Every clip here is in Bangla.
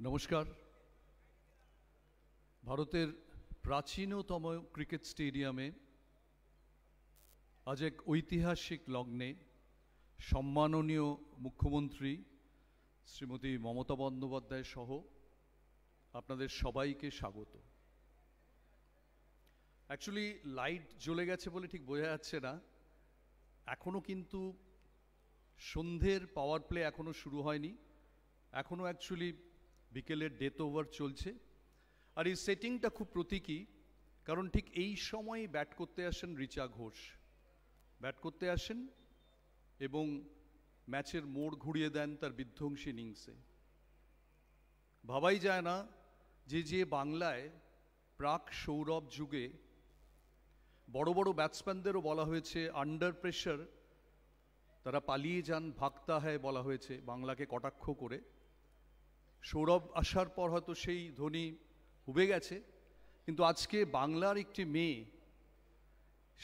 নমস্কার। ভারতের প্রাচীনতম ক্রিকেট স্টেডিয়ামে আজ এক ঐতিহাসিক লগ্নে সম্মাননীয় মুখ্যমন্ত্রী শ্রীমতী মমতা বন্দ্যোপাধ্যায় সহ আপনাদের সবাইকে স্বাগত। অ্যাকচুয়ালি লাইট জ্বলে গেছে বলে ঠিক বোঝা যাচ্ছে না, এখনও কিন্তু সন্ধ্যের পাওয়ার প্লে এখনও শুরু হয়নি, এখনও অ্যাকচুয়ালি বিকেলের ডেথ ওভার চলছে। আর এই সেটিংটা খুব প্রতীকী, কারণ ঠিক এই সময় ব্যাট করতে আসেন রিচা ঘোষ, ব্যাট করতে আসেন এবং ম্যাচের মোড় ঘুরিয়ে দেন তার বিধ্বংসী ইনিংসে। ভাবাই যায় না যে বাংলায় প্রাক সৌরভ যুগে বড় বড় ব্যাটসম্যানদেরও বলা হয়েছে আন্ডার প্রেশার তারা পালিয়ে যান, ভাগতা হয় বলা হয়েছে বাংলাকে কটাক্ষ করে। সৌরভ আসার পর হয়তো সেই ধ্বনি উবে গেছে, কিন্তু আজকে বাংলার একটি মেয়ে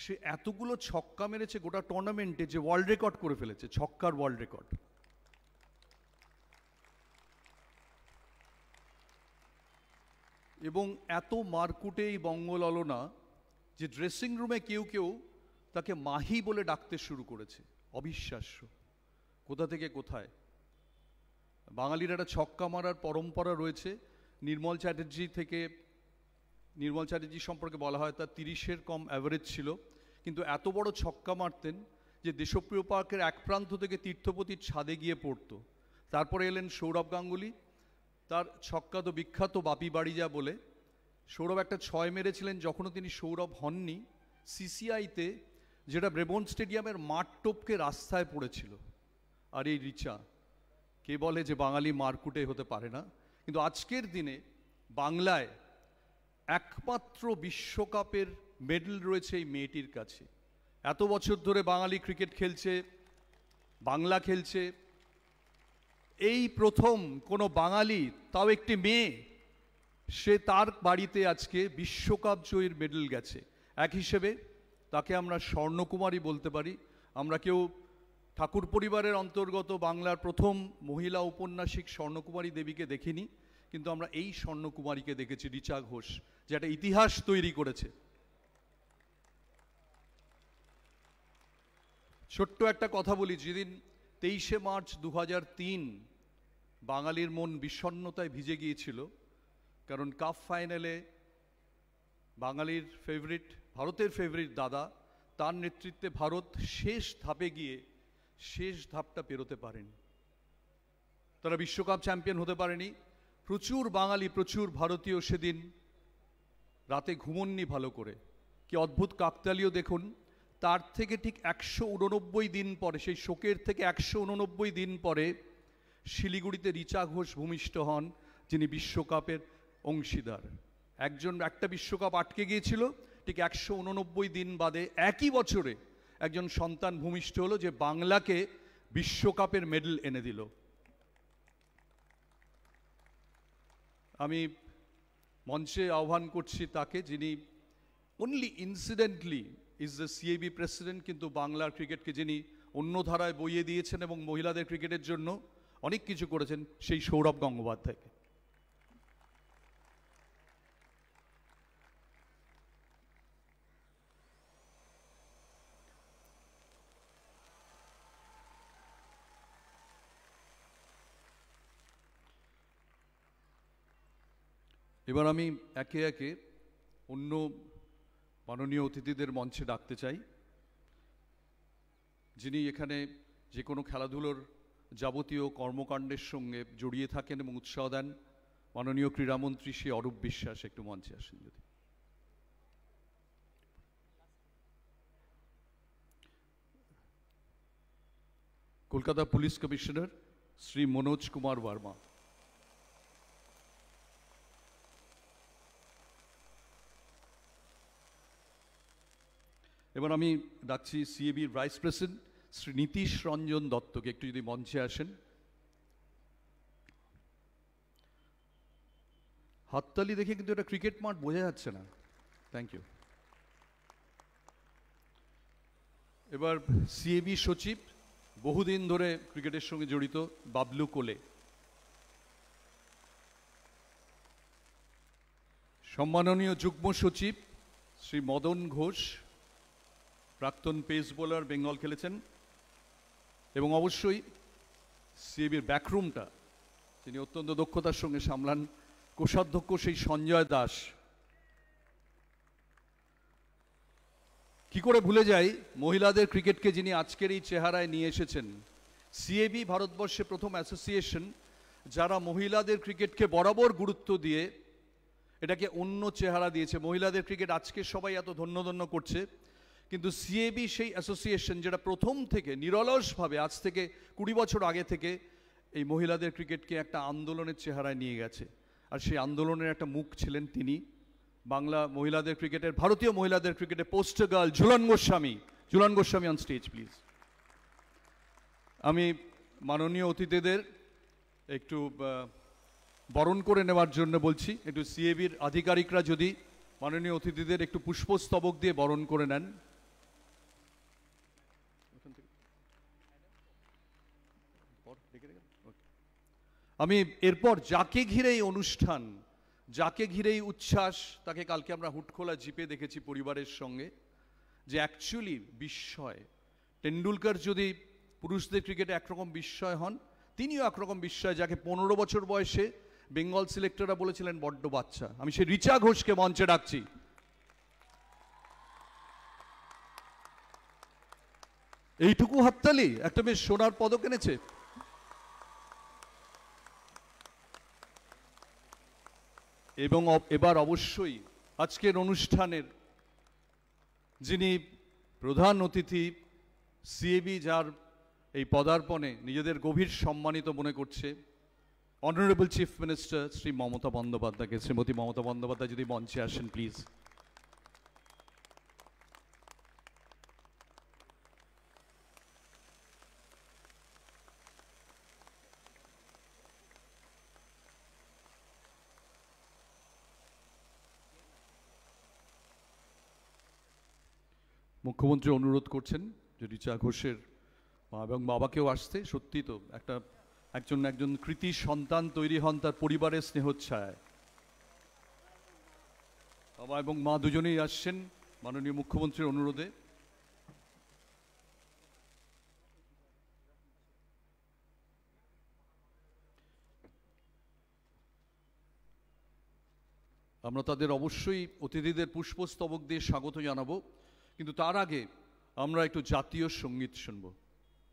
সে এতগুলো ছক্কা মেরেছে গোটা টুর্নামেন্টে, যে ওয়ার্ল্ড রেকর্ড করে ফেলেছে, ছক্কার ওয়ার্ল্ড রেকর্ড। এবং এত মারকুটে এই বঙ্গললনা যে ড্রেসিং রুমে কেউ কেউ তাকে মাহি বলে ডাকতে শুরু করেছে। অবিশ্বাস্য, কোথা থেকে কোথায়। বাঙালির একটা ছক্কা মারার পরম্পরা রয়েছে। নির্মল চ্যাটার্জি সম্পর্কে বলা হয় তার 30-এর কম অ্যাভারেজ ছিল, কিন্তু এত বড় ছক্কা মারতেন যে দেশপ্রিয় পার্কের এক প্রান্ত থেকে তীর্থপতির ছাদে গিয়ে পড়তো। তারপরে এলেন সৌরভ গাঙ্গুলি, তার ছক্কা তো বিখ্যাত বাপি বাড়িজা বলে। সৌরভ একটা 6 মেরেছিলেন যখনও তিনি সৌরভ হননি, সিসিআইতে, যেটা ব্রেবন স্টেডিয়ামের মাঠ টপকে রাস্তায় পড়েছিল। আর এই রিচা, কে বলে যে বাঙালি মারকুটে হতে পারে না, কিন্তু আজকের দিনে বাংলায় একমাত্র বিশ্বকাপের মেডেল রয়েছে এই মেয়েটির কাছে। এত বছর ধরে বাঙালি ক্রিকেট খেলছে, বাংলা খেলছে, এই প্রথম কোনো বাঙালি, তাও একটি মেয়ে, সে তার বাড়িতে আজকে বিশ্বকাপ জয়ীর মেডেল গেছে। এক হিসেবে তাকে আমরা স্বর্ণকুমারী বলতে পারি। আমরা কেউ ঠাকুর পরিবারের অন্তর্গত বাংলার প্রথম মহিলা ঔপন্যাসিক স্বর্ণকুমারী দেবীকে দেখিনি, কিন্তু আমরা এই স্বর্ণকুমারীকে দেখেছি, রিচা ঘোষ, যে একটা ইতিহাস তৈরি করেছে। ছোট্ট একটা কথা বলি, যেদিন 23শে মার্চ 2003 বাঙালির মন বিষণ্ণতায় ভিজে গিয়েছিল, কারণ কাপ ফাইনালে বাঙালির ফেভারিট, ভারতের ফেভারিট দাদা, তার নেতৃত্বে ভারত শেষ ধাপে গিয়ে শেষ ধাপটা পেরোতে পারেনি, তারা বিশ্বকাপ চ্যাম্পিয়ন হতে পারেনি। প্রচুর বাঙালি, প্রচুর ভারতীয় সেদিন রাতে ঘুমননি ভালো করে। কি অদ্ভুত কাকতালীয় দেখুন, তার থেকে ঠিক 189 দিন পরে, সেই শোকের থেকে 189 দিন পরে শিলিগুড়িতে রিচা ঘোষ ভূমিষ্ঠ হন, যিনি বিশ্বকাপের অংশীদার। একটা বিশ্বকাপ আটকে গিয়েছিল, ঠিক 189 দিন বাদে একই বছরে একজন সন্তান ভূমিষ্ঠ হলো, যে বাংলাকে বিশ্বকাপের মেডেল এনে দিল। আমি মঞ্চে আহ্বান করছি তাকে, যিনি only incidentally is the CAB president, কিন্তু বাংলার ক্রিকেটকে যিনি অন্য ধারায় বইয়ে দিয়েছেন এবং মহিলাদের ক্রিকেটের জন্য অনেক কিছু করেছেন, সেই সৌরভ গঙ্গোপাধ্যায়কে। এবার আমি একে একে অন্য মাননীয় অতিথিদের মঞ্চে ডাকতে চাই, যিনি এখানে যে কোনো খেলাধুলোর যাবতীয় কর্মকাণ্ডের সঙ্গে জড়িয়ে থাকেন এবং উৎসাহ দেন। মাননীয় ক্রীড়ামন্ত্রী শ্রী অরূপ বিশ্বাস, একটু মঞ্চে আসেন যদি। Kolkata police commissioner Shri Manoj Kumar Barma. এবার আমি ডাকছি সিএবির ভাইস প্রেসিডেন্ট শ্রী নীতিশ রঞ্জন দত্তকে, একটু যদি মঞ্চে আসেন। হাততালি দেখে কিন্তু এটা ক্রিকেট মাঠ বোঝা যাচ্ছে না। Thank you. এবার সিএবি সচিব, বহুদিন ধরে ক্রিকেটের সঙ্গে জড়িত, বাবলু কোলে। সম্মাননীয় যুগ্ম সচিব শ্রী মদন ঘোষ, প্রাক্তন পেস বোলার, বেঙ্গল খেলেছেন, এবং অবশ্যই সিএবির ব্যাকরুমটা তিনি অত্যন্ত দক্ষতার সঙ্গে সামলান, কোষাধ্যক্ষ সেই সঞ্জয় দাস। কি করে ভুলে যাই মহিলাদের ক্রিকেটকে যিনি আজকের এই চেহারায় নিয়ে এসেছেন। সিএবি ভারতবর্ষে প্রথম অ্যাসোসিয়েশন যারা মহিলাদের ক্রিকেটকে বরাবর গুরুত্ব দিয়ে এটাকে অন্য চেহারা দিয়েছে। মহিলাদের ক্রিকেট আজকে সবাই এত ধন্য করছে, কিন্তু সিএবি সেই অ্যাসোসিয়েশন যেটা প্রথম থেকে নিরলসভাবে আজ থেকে 20 বছর আগে থেকে এই মহিলাদের ক্রিকেটকে একটা আন্দোলনের চেহারায় নিয়ে গেছে। আর সেই আন্দোলনের একটা মুখ ছিলেন তিনি, বাংলা মহিলাদের ক্রিকেটের, ভারতীয় মহিলাদের ক্রিকেটের poster girl Jhulan Goswami. Jhulan Goswami on stage please. আমি মাননীয় অতিথিদের একটু বরণ করে নেওয়ার জন্য বলছি, একটু সিএবির আধিকারিকরা যদি মাননীয় অতিথিদের একটু পুষ্পস্তবক দিয়ে বরণ করে নেন। আমি এরপর যাকে ঘিরে এই অনুষ্ঠান, যাকে ঘিরে এই উচ্ছ্বাস, তাকে কালকে আমরা হুটখোলা জিপে দেখেছি পরিবারের সঙ্গে, যে অ্যাকচুয়ালি বিস্ময়। টেন্ডুলকার যদি পুরুষদের ক্রিকেটে একরকম বিস্ময় হন, তিনিও একরকম বিস্ময়, যাকে 15 বছর বয়সে বেঙ্গল সিলেক্টররা বলেছিলেন বড্ড বাচ্চা। আমি সেই রিচা ঘোষকে মঞ্চে ডাকছি। এইটুকু হাততালি, একটা বেশ সোনার পদক এনেছে। এবং এবার অবশ্যই আজকের অনুষ্ঠানের যিনি প্রধান অতিথি, সিএবি যার এই পদার্পণে নিজেদের গভীর সম্মানিত মনে করছে, honourable chief minister Shri Mamata বন্দ্যোপাধ্যায়কে। শ্রীমতী মমতা বন্দ্যোপাধ্যায় যদি মঞ্চে আসেন প্লিজ। মুখ্যমন্ত্রী অনুরোধ করছেন যে রিচা ঘোষের মা এবং বাবাকেও আসতে। সত্যি তো একজন কৃতি সন্তান তৈরি হন তার পরিবারের স্নেহচ্ছায়ায়। বাবা এবং মা দুজনেই আসছেন মাননীয় মুখ্যমন্ত্রীর অনুরোধে। আমরা তাদের অবশ্যই অতিথিদের পুষ্পস্তবক দিয়ে স্বাগত জানাবো, কিন্তু তার আগে আমরা একটু জাতীয় সঙ্গীত শুনবো।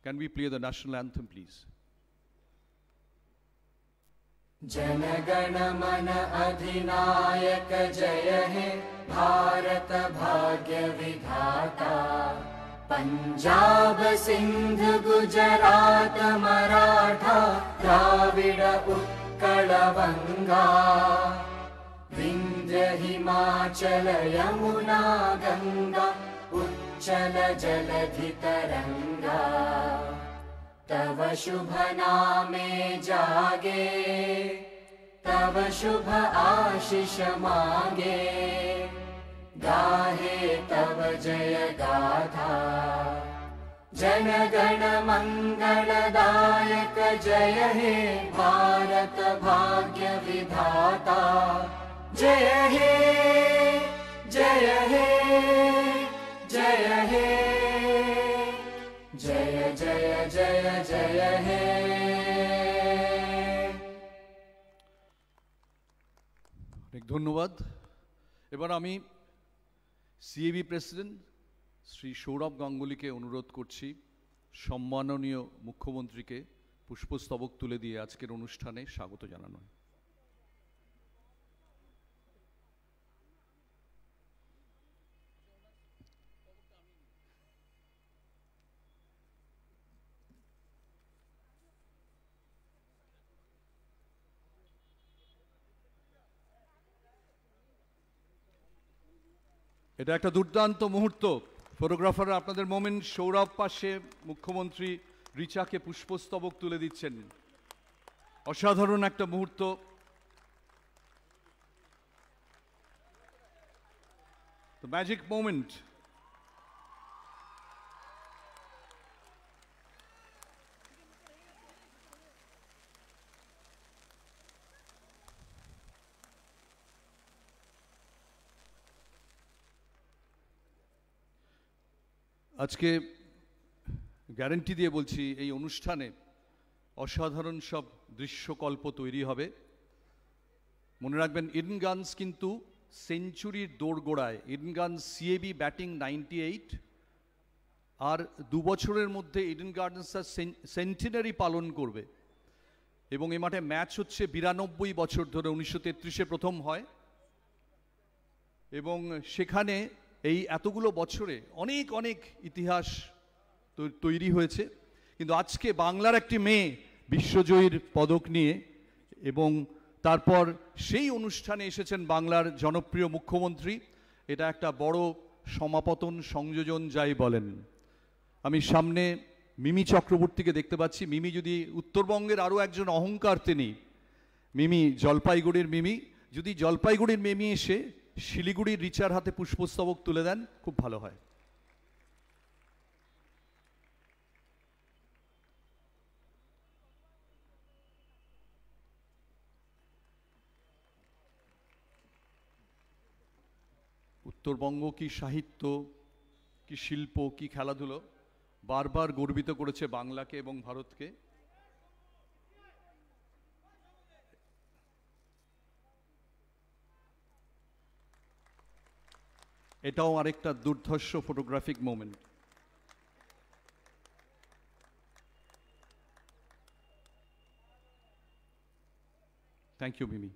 Can we play the national anthem please? जनगण मन अधिनायक जय हे भारत भाग्य विधाता। पंजाब सिंध गुजरात मराठा द्राविड उत्कल बंगा। विंध्य हिमाचल यमुना गंगा उच्चल जलधि तरंगा। तव शुभ नामे जागे तव शुभ आशीष मांगे। गाहे तव जय गाथा जनगण मंगलदायक जय हे भारत भाग्य विधाता। जय हे जय हे जय हे जय जय जय जय हे। অনেক ধন্যবাদ। এবার আমি সিএবি প্রেসিডেন্ট শ্রী সৌরভ গাঙ্গুলিকে অনুরোধ করছি সম্মাননীয় মুখ্যমন্ত্রীকে পুষ্পস্তবক তুলে দিয়ে আজকের অনুষ্ঠানে স্বাগত জানানো। এটা একটা দুর্দান্ত মুহূর্ত। ফটোগ্রাফাররা আপনাদের মোমেন্ট। সৌরভ পাশে, মুখ্যমন্ত্রী রিচাকে পুষ্পস্তবক তুলে দিচ্ছেন। অসাধারণ একটা মুহূর্ত। The magic moment. আজকে গ্যারান্টি দিয়ে বলছি এই অনুষ্ঠানে অসাধারণ সব দৃশ্যকল্প তৈরি হবে। মনে রাখবেন ইডেন গার্ডেন্স কিন্তু সেঞ্চুরির দোরগোড়ায়। ইডেন গার্ডেন্স সিএবি ব্যাটিং 98, আর 2 বছরের মধ্যে ইডেন গার্ডেন্স তার সেন্টিনারি পালন করবে এবং এ মাঠে ম্যাচ হচ্ছে 92 বছর ধরে। 1933-এ প্রথম হয় এবং সেখানে এই এতগুলো বছরে অনেক অনেক ইতিহাস তৈরি হয়েছে। কিন্তু আজকে বাংলার একটি মেয়ে বিশ্বজয়ীর পদক নিয়ে, এবং তারপর সেই অনুষ্ঠানে এসেছেন বাংলার জনপ্রিয় মুখ্যমন্ত্রী। এটা একটা বড় সমাপতন সংযোজন যাই বলেন। আমি সামনে মিমি চক্রবর্তীকে দেখতে পাচ্ছি। মিমি যদি উত্তরবঙ্গের আরও একজন অহংকার, তিনি মিমি জলপাইগুড়ির মিমি, যদি জলপাইগুড়ির মিমি এসে শিলিগুড়ির রিচার হাতে পুষ্পস্তবক তুলে দেন খুব ভালো হয়। উত্তরবঙ্গ কি সাহিত্য, কি শিল্প, কি খেলাধুলো বারবার গর্বিত করেছে বাংলাকে এবং ভারতকে। এটাও আরেকটা দুর্ধর্ষ ফটোগ্রাফিক মোমেন্ট। থ্যাংক ইউ মিমি।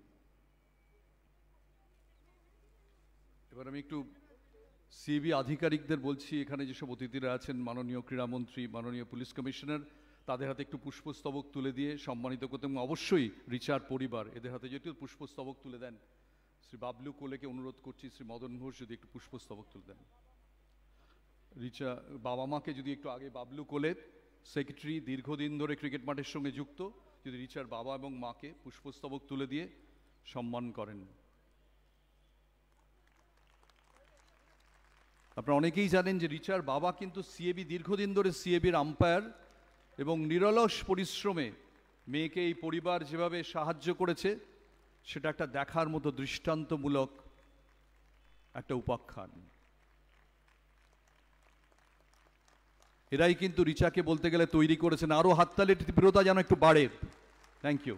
এবার আমি একটু সিবি আধিকারিকদের বলছি, এখানে যেসব অতিথিরা আছেন, মাননীয় ক্রীড়ামন্ত্রী, মাননীয় পুলিশ কমিশনার, তাদের হাতে একটু পুষ্পস্তবক তুলে দিয়ে সম্মানিত করতে, এবং অবশ্যই রিচার পরিবার এদের হাতে যদি পুষ্পস্তবক তুলে দেন। শ্রী বাবলু কোলেকে অনুরোধ করছি, শ্রী মদন ঘোষ যদি একটু পুষ্পস্তবক তুলে দেন। রিচা বাবা মাকে যদি একটু আগে, বাবলু কোলে সেক্রেটারি, দীর্ঘদিন ধরে ক্রিকেট মাঠের সঙ্গে যুক্ত, যদি রিচার বাবা এবং মাকে পুষ্পস্তবক তুলে দিয়ে সম্মান করেন। আপনারা অনেকেই জানেন যে রিচার বাবা কিন্তু সিএবি, দীর্ঘদিন ধরে সিএবির আম্পায়ার, এবং নিরলস পরিশ্রমে মেয়েকে এই পরিবার যেভাবে সাহায্য করেছে সেটা একটা দেখার মতো দৃষ্টান্তমূলক একটা উপাখ্যান। এরাই কিন্তু রিচাকে বলতে গেলে তৈরি করেছেন। আরো হাততালির তীব্রতা যেন একটু বাড়ে। Thank you.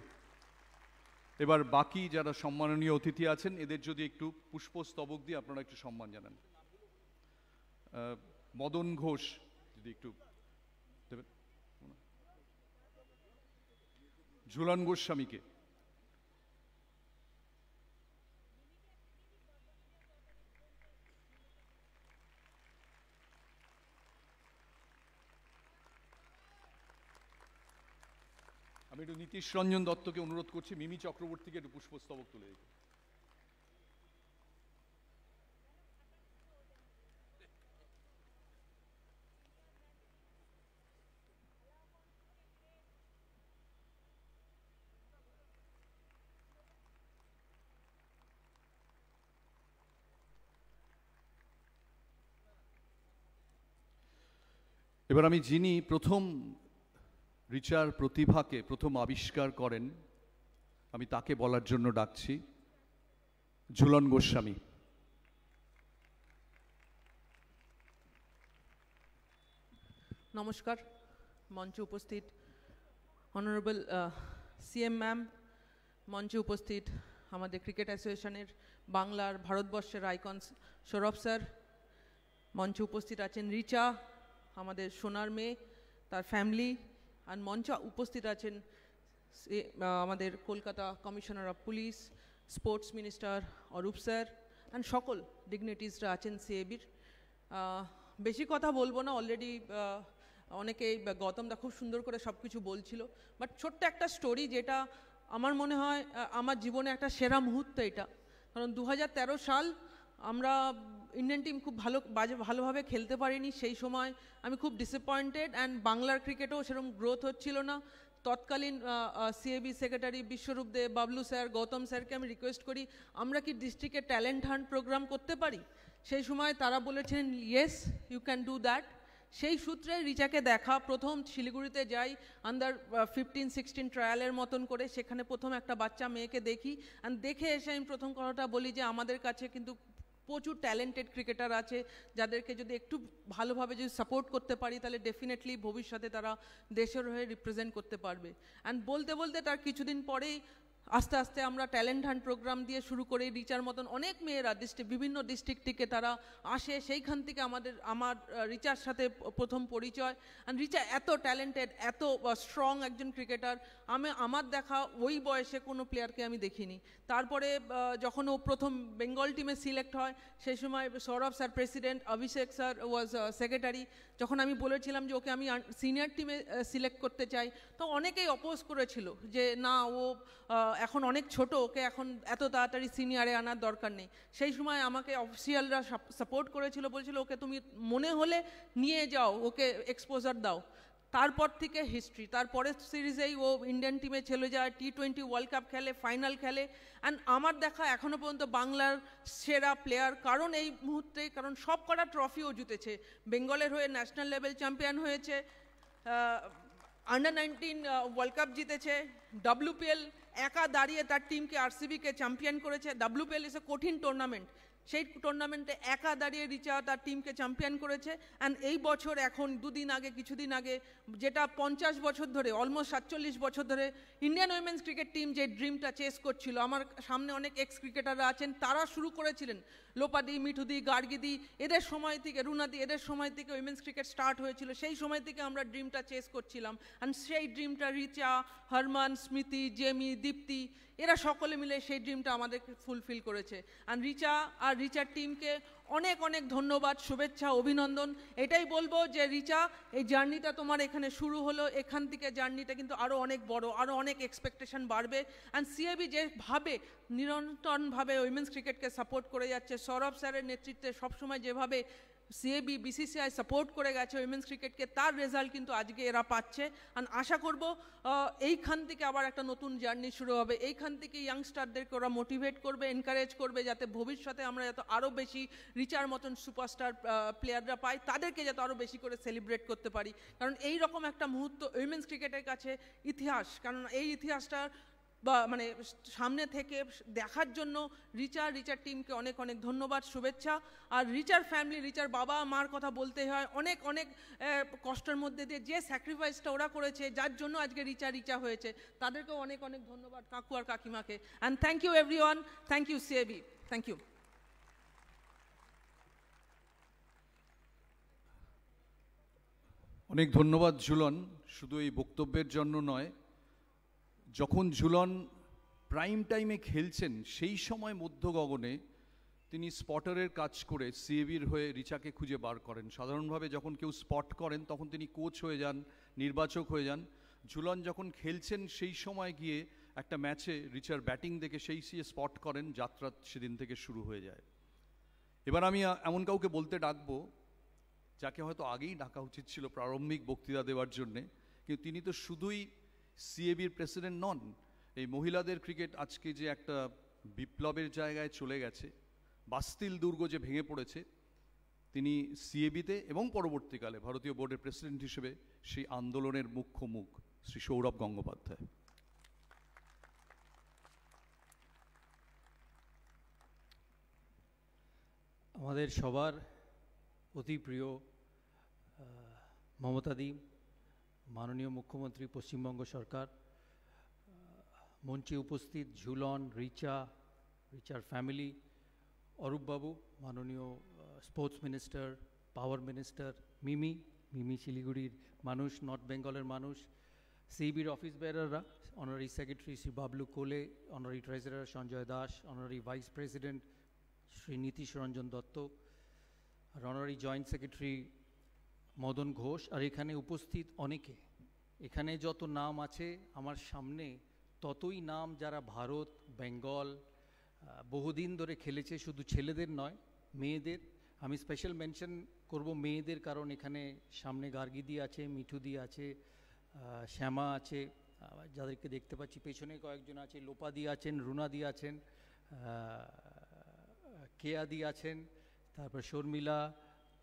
এবার বাকি যারা সম্মাননীয় অতিথি আছেন এদের যদি একটু পুষ্পস্তবক দিয়ে আপনারা একটু সম্মান জানান। মদন ঘোষ যদি একটু দেবেন, ঝুলন গোস্বামীকে, আমি একটু নীতিশ রঞ্জন দত্তকে অনুরোধ করছি মিমি চক্রবর্তীকে একটু পুষ্পস্তবক তুলে দিতে। এবার আমি যিনি প্রথম রিচার প্রতিভাকে প্রথম আবিষ্কার করেন আমি তাকে বলার জন্য ডাকছি, ঝুলন গোস্বামী। নমস্কার। মঞ্চে উপস্থিত অনারেবল সিএম ম্যাম, মঞ্চে উপস্থিত আমাদের ক্রিকেট অ্যাসোসিয়েশনের বাংলার ভারতবর্ষের আইকন সৌরভ স্যার, মঞ্চে উপস্থিত আছেন রিচা, আমাদের সোনার মেয়ে, তার ফ্যামিলি, আর মঞ্চে উপস্থিত আছেন আমাদের Kolkata commissioner of police, sports minister Arup sir, and সকল ডিগনিটিসরা আছেন সিএবির। বেশি কথা বলবো না, অলরেডি অনেকেই গৌতমদা খুব সুন্দর করে সব কিছু বলছিল, বাট ছোট্ট একটা স্টোরি যেটা আমার মনে হয় আমার জীবনে একটা সেরা মুহূর্ত এটা। কারণ 2013 সাল আমরা ইন্ডিয়ান টিম খুব ভালোভাবে খেলতে পারিনি। সেই সময় আমি খুব ডিসঅ্যাপয়েন্টেড, অ্যান্ড বাংলার ক্রিকেটেও সেরকম গ্রোথ হচ্ছিল না। তৎকালীন সিএবি সেক্রেটারি বিশ্বরূপ দে, বাবলু স্যার, গৌতম স্যারকে আমি রিকোয়েস্ট করি আমরা কি ডিস্ট্রিক্টে ট্যালেন্ট হান্ট প্রোগ্রাম করতে পারি। সেই সময় তারা বলেছেন yes you can do that. সেই সূত্রে রিচাকে দেখা, প্রথম শিলিগুড়িতে যাই আন্ডার 15-16 ট্রায়ালের মতন করে, সেখানে প্রথম একটা বাচ্চা মেয়েকে দেখি, অ্যান্ড দেখে এসে আমি প্রথম কথাটা বলি যে আমাদের কাছে কিন্তু প্রচুর ট্যালেন্টেড ক্রিকেটার আছে, যাদেরকে যদি একটু ভালোভাবে যদি সাপোর্ট করতে পারি তাহলে ডেফিনেটলি ভবিষ্যতে তারা দেশের হয়ে রিপ্রেজেন্ট করতে পারবে। অ্যান্ড বলতে বলতে তার কিছুদিন পরেই আস্তে আস্তে আমরা ট্যালেন্ট হান্ট প্রোগ্রাম দিয়ে শুরু করে রিচার মতন অনেক মেয়েরা বিভিন্ন ডিস্ট্রিক্ট থেকে তারা আসে, সেইখান থেকে আমার রিচার সাথে প্রথম পরিচয়। অ্যান্ড রিচা এত ট্যালেন্টেড, এত স্ট্রং একজন ক্রিকেটার, আমার দেখা ওই বয়সে কোনো প্লেয়ারকে আমি দেখিনি। তারপরে যখন ও প্রথম বেঙ্গল টিমে সিলেক্ট হয়, সেই সময় সৌরভ স্যার প্রেসিডেন্ট, অভিষেক স্যার ওয়াজ সেক্রেটারি। যখন আমি বলেছিলাম যে ওকে আমি সিনিয়র টিমে সিলেক্ট করতে চাই, তো অনেকেই অপোজ করেছিল যে না, ও এখন অনেক ছোট, ওকে এখন এত তাড়াতাড়ি সিনিয়রে আনার দরকার নেই। সেই সময় আমাকে অফিসিয়ালরা সাপোর্ট করেছিল, বলেছিল ওকে তুমি মনে হলে নিয়ে যাও, ওকে এক্সপোজার দাও। তারপর থেকে হিস্ট্রি, তারপরের সিরিজেই ও ইন্ডিয়ান টিমে চলে যায়, T20 ওয়ার্ল্ড কাপ খেলে, ফাইনাল খেলে। অ্যান্ড আমার দেখা এখনও পর্যন্ত বাংলার সেরা প্লেয়ার, কারণ এই মুহূর্তে কারণ সব কটা ট্রফিও জিতেছে। বেঙ্গলের হয়ে ন্যাশনাল লেভেল চ্যাম্পিয়ন হয়েছে, আন্ডার-19 ওয়ার্ল্ড কাপ জিতেছে, WPL একা দাঁড়িয়ে তার টিমকে RCB-কে চ্যাম্পিয়ন করেছে। WPL ইজ এ কঠিন টুর্নামেন্ট, সেই টুর্নামেন্টে একা দাঁড়িয়ে রিচা তার টিমকে চ্যাম্পিয়ন করেছে। অ্যান্ড এই বছর এখন কিছুদিন আগে যেটা 50 বছর ধরে, অলমোস্ট 47 বছর ধরে ইন্ডিয়ান উইমেন্স ক্রিকেট টিম যে ড্রিমটা চেস করছিল, আমার সামনে অনেক এক্স ক্রিকেটাররা আছেন, তারা শুরু করেছিলেন। লোপাদি, মিঠুদি, গার্গিদি, এদের সময় থেকে, রুনাদি, এদের সময় থেকে উইমেন্স ক্রিকেট স্টার্ট হয়েছিল। সেই সময় থেকে আমরা ড্রিমটা চেস করছিলাম। অ্যান্ড সেই ড্রিমটা রিচা, হরমান, স্মৃতি, জেমি, দীপ্তি, এরা সকলে মিলে সেই ড্রিমটা আমাদেরকে ফুলফিল করেছে। অ্যান্ড রিচা আর রিচার টিমকে অনেক অনেক ধন্যবাদ, শুভেচ্ছা, অভিনন্দন। এটাই বলবো যে রিচা, এই জার্নিটা তোমার এখানে শুরু হলো, এখান থেকে জার্নিটা কিন্তু আরও অনেক বড়, আরও অনেক এক্সপেকটেশন বাড়বে। অ্যান্ড CIB যেভাবে নিরন্তরভাবে উইমেন্স ক্রিকেটকে সাপোর্ট করে যাচ্ছে, সৌরভ স্যারের নেতৃত্বে সবসময় যেভাবে CIB, BCCI সাপোর্ট করে গেছে উইমেন্স ক্রিকেটকে, তার রেজাল্ট কিন্তু আজকে এরা পাচ্ছে। আর আশা করব এইখান থেকে আবার একটা নতুন জার্নি শুরু হবে। এইখান থেকে ইয়াংস্টারদেরকে ওরা মোটিভেট করবে, এনকারেজ করবে, যাতে ভবিষ্যতে আমরা যাতে আরও বেশি রিচার মতন সুপারস্টার প্লেয়াররা পাই, তাদেরকে যাতে আরও বেশি করে সেলিব্রেট করতে পারি। কারণ এই রকম একটা মুহূর্ত উইমেন্স ক্রিকেটের কাছে ইতিহাস, কারণ এই ইতিহাসটা মানে সামনে থেকে দেখার জন্য রিচার টিমকে অনেক অনেক ধন্যবাদ, শুভেচ্ছা। আর রিচার ফ্যামিলি, রিচার বাবা মার কথা বলতে হয়, অনেক অনেক কষ্টের মধ্যে দিয়ে যে স্যাক্রিফাইসটা ওরা করেছে, যার জন্য আজকে রিচা হয়েছে, তাদেরকেও অনেক অনেক ধন্যবাদ, কাকু আর কাকিমাকে। And thank you everyone, thank you CIB, thank you. অনেক ধন্যবাদ ঝুলন। শুধু এই বক্তব্যের জন্য নয়, যখন ঝুলন প্রাইম টাইমে খেলছেন সেই সময় মধ্য গগনে তিনি স্পটারের কাজ করে CIBর হয়ে রিচাকে খুঁজে বার করেন। সাধারণভাবে যখন কেউ স্পট করেন তখন তিনি কোচ হয়ে যান, নির্বাচক হয়ে যান। ঝুলন যখন খেলছেন সেই সময় গিয়ে একটা ম্যাচে রিচার ব্যাটিং দেখে সেই স্পট করেন, যাত্রা সেদিন থেকে শুরু হয়ে যায়। এবার আমি এমন কাউকে বলতে ডাকবো যাকে হয়তো আগেই ডাকা উচিত ছিল প্রারম্ভিক বক্তৃতা দেওয়ার জন্যে, কিন্তু তিনি তো শুধুই CIBর প্রেসিডেন্ট নন। এই মহিলাদের ক্রিকেট আজকে যে একটা বিপ্লবের জায়গায় চলে গেছে, বাস্তিল দুর্গ যে ভেঙে পড়েছে, তিনি CIBতে এবং পরবর্তীকালে ভারতীয় বোর্ডের প্রেসিডেন্ট হিসেবে সেই আন্দোলনের মুখ্য মুখ শ্রী সৌরভ গঙ্গোপাধ্যায়। আমাদের সবার অতি প্রিয় মমতাদি, মাননীয় মুখ্যমন্ত্রী পশ্চিমবঙ্গ সরকার, মঞ্চে উপস্থিত ঝুলন, রিচার ফ্যামিলি, অরূপবাবু, মাননীয় sports minister, power minister, Mimi শিলিগুড়ির মানুষ, নর্থ বেঙ্গলের মানুষ, CIBর অফিস বেয়ারাররা, honorary secretary Shri Bablu Kole, honorary treasurer Sanjay Das, honorary vice president Shri Nitish Ranjan Dutta, আর honorary joint secretary Madan Ghosh, আর এখানে উপস্থিত অনেকে। এখানে যত নাম আছে আমার সামনে, ততই নাম যারা ভারত, বেঙ্গল বহুদিন ধরে খেলেছে, শুধু ছেলেদের নয়, মেয়েদের। আমি স্পেশাল মেনশন করব মেয়েদের, কারণ এখানে সামনে গার্গিদি আছে, মিঠুদি আছে, শ্যামা আছে, যাদেরকে দেখতে পাচ্ছি পেছনে কয়েকজন আছে, লোপাদি আছেন, রুনাদি আছেন, কেয়াদি আছেন, তারপর শর্মিলা,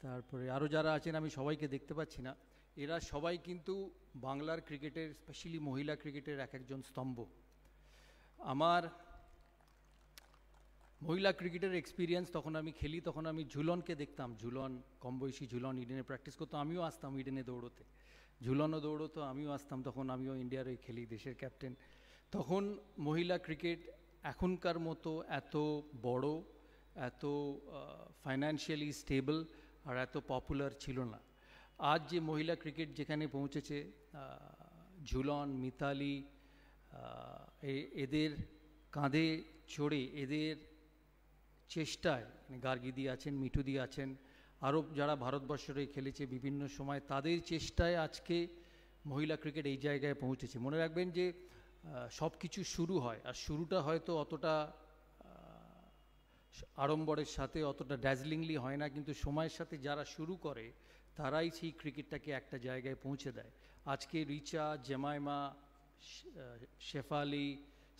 তারপরে আরও যারা আছেন আমি সবাইকে দেখতে পাচ্ছি না। এরা সবাই কিন্তু বাংলার ক্রিকেটের, স্পেশালি মহিলা ক্রিকেটের এক একজন স্তম্ভ। আমার মহিলা ক্রিকেটের এক্সপিরিয়েন্স, তখন আমি খেলি, তখন আমি ঝুলনকে দেখতাম, ঝুলন কম বয়সী ঝুলন ইডেনে প্র্যাকটিস করতো, আমিও আসতাম ইডেনে দৌড়োতে, ঝুলনও দৌড়তো, আমিও আসতাম, তখন আমিও ইন্ডিয়ার হয়ে খেলি, দেশের ক্যাপ্টেন। তখন মহিলা ক্রিকেট এখনকার মতো এত বড়, এত ফাইন্যান্সিয়ালি স্টেবল আর এত পপুলার ছিল না। আজ যে মহিলা ক্রিকেট যেখানে পৌঁছেছে, ঝুলন, মিতালি, এদের কাঁধে চড়ে, এদের চেষ্টায়, গার্গিদি আছেন, মিঠুদি আছেন, আরও যারা ভারতবর্ষে খেলেছে বিভিন্ন সময়, তাদের চেষ্টায় আজকে মহিলা ক্রিকেট এই জায়গায় পৌঁছেছে। মনে রাখবেন যে সব কিছু শুরু হয়, আর শুরুটা হয়তো অতটা আড়ম্বরের সাথে, অতটা ড্যাজলিংলি হয় না, কিন্তু সময়ের সাথে যারা শুরু করে তারাই সেই ক্রিকেটটাকে একটা জায়গায় পৌঁছে দেয়। আজকে রিচা, জেমাইমা, শেফালি,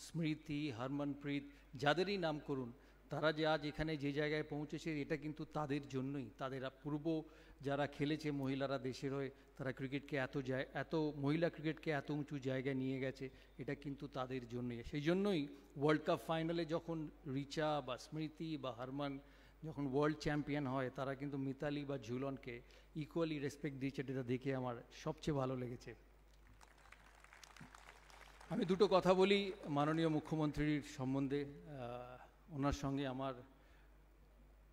স্মৃতি, হরমনপ্রীত, যাদেরই নাম করুন, তারা যে আজ এখানে যে জায়গায় পৌঁছেছে, এটা কিন্তু তাদের জন্যই। তাদের পূর্ব যারা খেলেছে মহিলারা দেশের হয়ে, তারা ক্রিকেটকে এত মহিলা ক্রিকেটকে এত উঁচু জায়গায় নিয়ে গেছে, এটা কিন্তু তাদের জন্যই। সেই জন্যই ওয়ার্ল্ড কাপ ফাইনালে যখন রিচা বা স্মৃতি বা হরমন যখন ওয়ার্ল্ড চ্যাম্পিয়ন হয়, তারা কিন্তু মিতালি বা ঝুলনকে ইকুয়ালি রেসপেক্ট দিয়েছে, এটা দেখে আমার সবচেয়ে ভালো লেগেছে। আমি দুটো কথা বলি মাননীয় মুখ্যমন্ত্রীর সম্বন্ধে। ওনার সঙ্গে আমার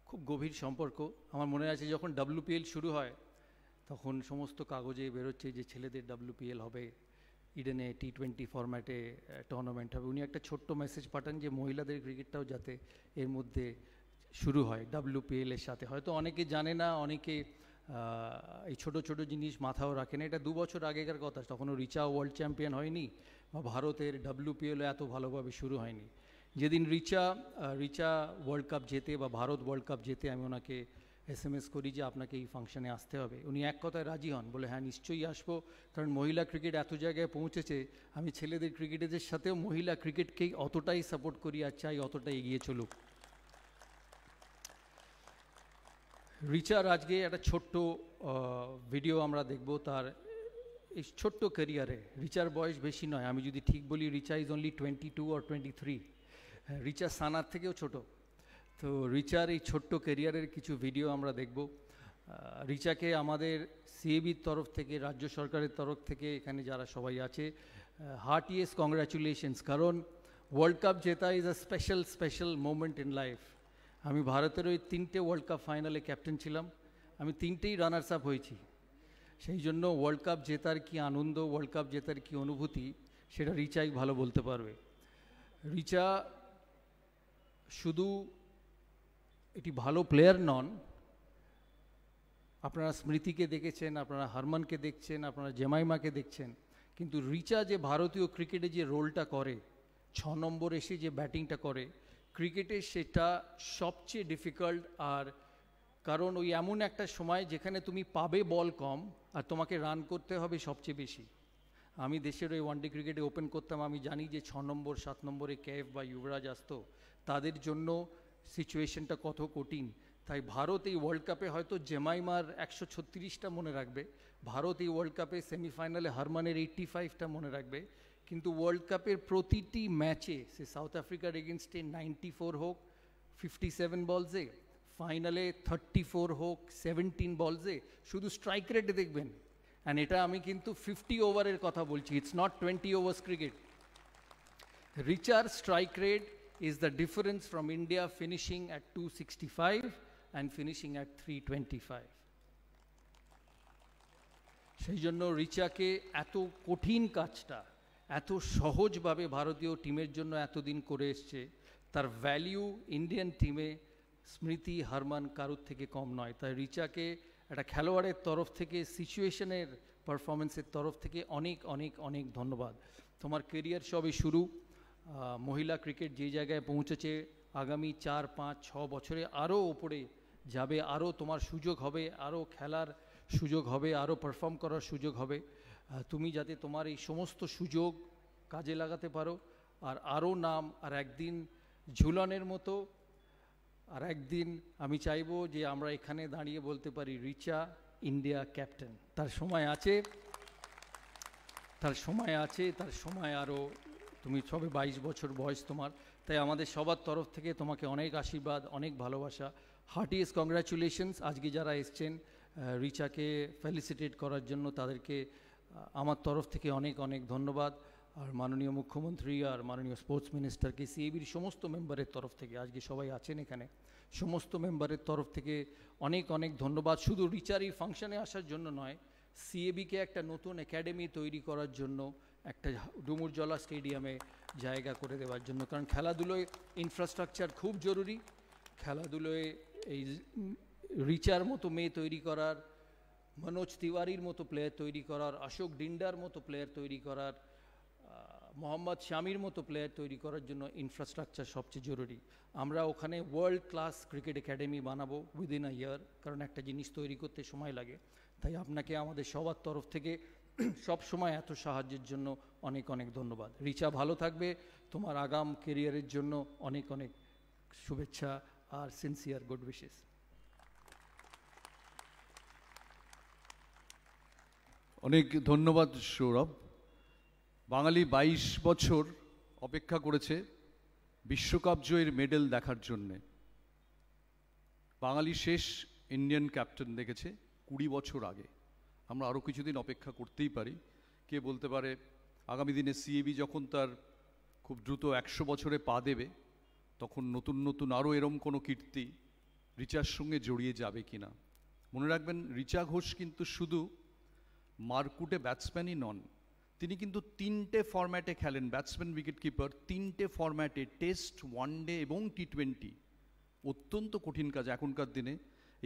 খুব গভীর সম্পর্ক। আমার মনে আছে যখন WPL শুরু হয়, তখন সমস্ত কাগজে বেরোচ্ছে যে ছেলেদের WPL হবে, ইডেনে T20 ফরম্যাটে টুর্নামেন্ট হবে। উনি একটা ছোট্ট মেসেজ পাঠান যে মহিলাদের ক্রিকেটটাও যাতে এর মধ্যে শুরু হয় WPL এর সাথে। হয়তো অনেকে জানে না, অনেকে এই ছোট ছোট জিনিস মাথাও রাখে না। এটা 2 বছর আগেকার কথা, তখনও রিচা ওয়ার্ল্ড চ্যাম্পিয়ন হয়নি বা ভারতের WPLও এত ভালোভাবে শুরু হয়নি। যেদিন রিচা ওয়ার্ল্ড কাপ জেতে বা ভারত ওয়ার্ল্ড কাপ জেতে, আমি ওনাকে SMS করি যে আপনাকে এই ফাংশনে আসতে হবে। উনি এক কথায় রাজি হন, বলে হ্যাঁ নিশ্চয়ই আসবো, কারণ মহিলা ক্রিকেট এত জায়গায় পৌঁছেছে, আমি ছেলেদের ক্রিকেটারদের সাথেও মহিলা ক্রিকেটকেই অতটাই সাপোর্ট করি আর চাই অতটাই এগিয়ে চলুক। রিচার আজকে একটা ছোট্ট ভিডিও আমরা দেখব তার এই ছোট্ট ক্যারিয়ারে। রিচার বয়স বেশি নয়, আমি যদি ঠিক বলি Richa is only 22 or 23। Richa সানার থেকেও ছোট। তো রিচার এই ছোট্ট ক্যারিয়ারের কিছু ভিডিও আমরা দেখব। রিচাকে আমাদের CABর তরফ থেকে, রাজ্য সরকারের তরফ থেকে, এখানে যারা সবাই আছে, হার্টিয়েস্ট কংগ্রাচুলেশনস, কারণ ওয়ার্ল্ড কাপ জেতা is a special moment in life. আমি ভারতের ওই 3টে ওয়ার্ল্ড কাপ ফাইনালে ক্যাপ্টেন ছিলাম, আমি 3টেই রানার্স আপ হয়েছি। সেই জন্য ওয়ার্ল্ড কাপ জেতার কি আনন্দ, ওয়ার্ল্ড কাপ জেতার কি অনুভূতি, সেটা রিচাই ভালো বলতে পারবে। রিচা শুধু একটি ভালো প্লেয়ার নন, আপনারা স্মৃতিকে দেখেছেন, আপনারা হরমনকে দেখছেন, আপনারা জেমাইমাকে দেখছেন, কিন্তু রিচা যে ভারতীয় ক্রিকেটে যে রোলটা করে, 6 নম্বর এসে যে ব্যাটিংটা করে ক্রিকেটে, সেটা সবচেয়ে ডিফিকাল্ট। আর কারণ ওই এমন একটা সময় যেখানে তুমি পাবে বল কম আর তোমাকে রান করতে হবে সবচেয়ে বেশি। আমি দেশের ওই ওয়ানডে ক্রিকেটে ওপেন করতাম, আমি জানি যে 6 নম্বর 7 নম্বরে কেএফ বা যুবরাজ আসতো, তাদের জন্য সিচুয়েশনটা কত কঠিন। তাই ভারত এই ওয়ার্ল্ড কাপে হয়তো জেমাইমার 136টা মনে রাখবে, ভারত এই ওয়ার্ল্ড কাপে সেমিফাইনালে হরমনের 85টা মনে রাখবে, কিন্তু ওয়ার্ল্ড কাপের প্রতিটি ম্যাচে, সে সাউথ আফ্রিকার এগেনস্টে 94 হোক 57 বলসে, ফাইনালে 34 হোক 17 বলসে, শুধু স্ট্রাইক রেটে দেখবেন। অ্যান্ড এটা আমি কিন্তু 50 ওভারের কথা বলছি, ইটস নট 20 ওভার্স ক্রিকেট। রিচার strike rate is the difference from India finishing at 265 and finishing at 325. সেই জন্য রিচাকে এত কঠিন কাজটা এত সহজভাবে ভারতীয় টিমের জন্য এতদিন করে এসছে, তার ভ্যালিউ ইন্ডিয়ান টিমে স্মৃতি, হরমন কারুর থেকে কম নয়। তাই রিচাকে একটা খেলোয়াড়ের তরফ থেকে, সিচুয়েশনের পারফরমেন্সের তরফ থেকে অনেক অনেক অনেক ধন্যবাদ। তোমার কেরিয়ার সবে শুরু, মহিলা ক্রিকেট যে জায়গায় পৌঁছেছে, আগামী 4, 5, 6 বছরে আরও ওপরে যাবে, আরও তোমার সুযোগ হবে, আরও খেলার সুযোগ হবে, আরও পারফর্ম করার সুযোগ হবে। তুমি যাতে তোমার এই সমস্ত সুযোগ কাজে লাগাতে পারো, আর আরও নাম, আর একদিন ঝুলনের মতো, আর একদিন আমি চাইবো যে আমরা এখানে দাঁড়িয়ে বলতে পারি রিচা ইন্ডিয়া ক্যাপ্টেন। তার সময় আছে, তার সময় আরও তুমি সবে 22 বছর বয়স তোমার, তাই আমাদের সবার তরফ থেকে তোমাকে অনেক আশীর্বাদ, অনেক ভালোবাসা, হার্টিয়েস্ট কংগ্রাচুলেশনস। আজকে যারা এসছেন রিচাকে ফেলিসিটেট করার জন্য তাদেরকে আমার তরফ থেকে অনেক অনেক ধন্যবাদ। আর মাননীয় মুখ্যমন্ত্রী আর মাননীয় স্পোর্টস মিনিস্টারকে, সিএবির সমস্ত মেম্বারের তরফ থেকে, আজকে সবাই আছেন এখানে, সমস্ত মেম্বারের তরফ থেকে অনেক অনেক ধন্যবাদ। শুধু রিচার এই ফাংশনে আসার জন্য নয়, সিএবিকে একটা নতুন একাডেমি তৈরি করার জন্য, একটা ডুমুরজলা স্টেডিয়ামে জায়গা করে দেওয়ার জন্য। কারণ খেলাধুলোয় ইনফ্রাস্ট্রাকচার খুব জরুরি। খেলাধুলোয় এই রিচার মতো মেয়ে তৈরি করার, মনোজ তিওয়ারির মতো প্লেয়ার তৈরি করার, অশোক ডিন্ডার মতো প্লেয়ার তৈরি করার, মোহাম্মদ শামির মতো প্লেয়ার তৈরি করার জন্য ইনফ্রাস্ট্রাকচার সবচেয়ে জরুরি। আমরা ওখানে ওয়ার্ল্ড ক্লাস ক্রিকেট একাডেমি বানাবো উইদিন আ ইয়ার, কারণ একটা জিনিস তৈরি করতে সময় লাগে। তাই আপনাকে আমাদের সবার তরফ থেকে সব সময় এত সাহায্যের জন্য অনেক অনেক ধন্যবাদ। রিচা ভালো থাকবে, তোমার আগাম কেরিয়ারের জন্য অনেক অনেক শুভেচ্ছা আর সিনসিয়ার গুড উইশেস। অনেক ধন্যবাদ সৌরভ। বাঙালি 22 বছর অপেক্ষা করেছে বিশ্বকাপ জয়ের মেডেল দেখার জন্যে। বাঙালি শেষ ইন্ডিয়ান ক্যাপ্টেন দেখেছে 20 বছর আগে। আমরা আরও কিছুদিন অপেক্ষা করতেই পারি। কে বলতে পারে আগামী দিনে সিএবি যখন তার খুব দ্রুত 100 বছরে পা দেবে, তখন নতুন নতুন আরও এরম কোনো কীর্তি রিচার সঙ্গে জড়িয়ে যাবে কিনা। মনে রাখবেন, রিচা ঘোষ কিন্তু শুধু মারকুটে ব্যাটসম্যানই নন, তিনি কিন্তু 3টে ফরম্যাটে খেলেন। ব্যাটসম্যান, উইকেট কিপার, 3টে ফরম্যাটে, টেস্ট, ওয়ানডে এবং টি20। অত্যন্ত কঠিন কাজ এখনকার দিনে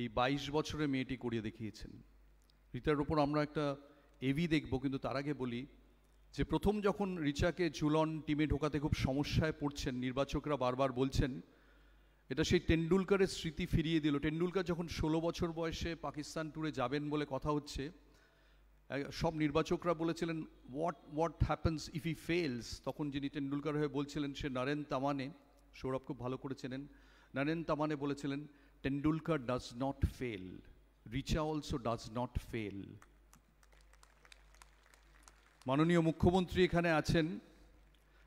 এই 22 বছরের মেয়েটি করিয়ে দেখিয়েছেন। রিচার ওপর আমরা একটা এভি দেখব, কিন্তু তার আগে বলি যে প্রথম যখন রিচাকে ঝুলন টিমে ঢোকাতে খুব সমস্যায় পড়ছেন, নির্বাচকরা বারবার বলছেন এটা সেই টেন্ডুলকারের স্মৃতি ফিরিয়ে দিল। টেন্ডুলকার যখন 16 বছর বয়সে পাকিস্তান ট্যুরে যাবেন বলে কথা হচ্ছে, সব নির্বাচকরা বলেছিলেন what happens if he fails. তখন যিনি টেন্ডুলকার হয়ে বলছিলেন সে নরেন তামানে, সৌরভ খুব ভালো করে চেনেন, নরেন তামানে বলেছিলেন Tendulkar does not fail, Richa also does not fail. মাননীয় মুখ্যমন্ত্রী এখানে আছেন।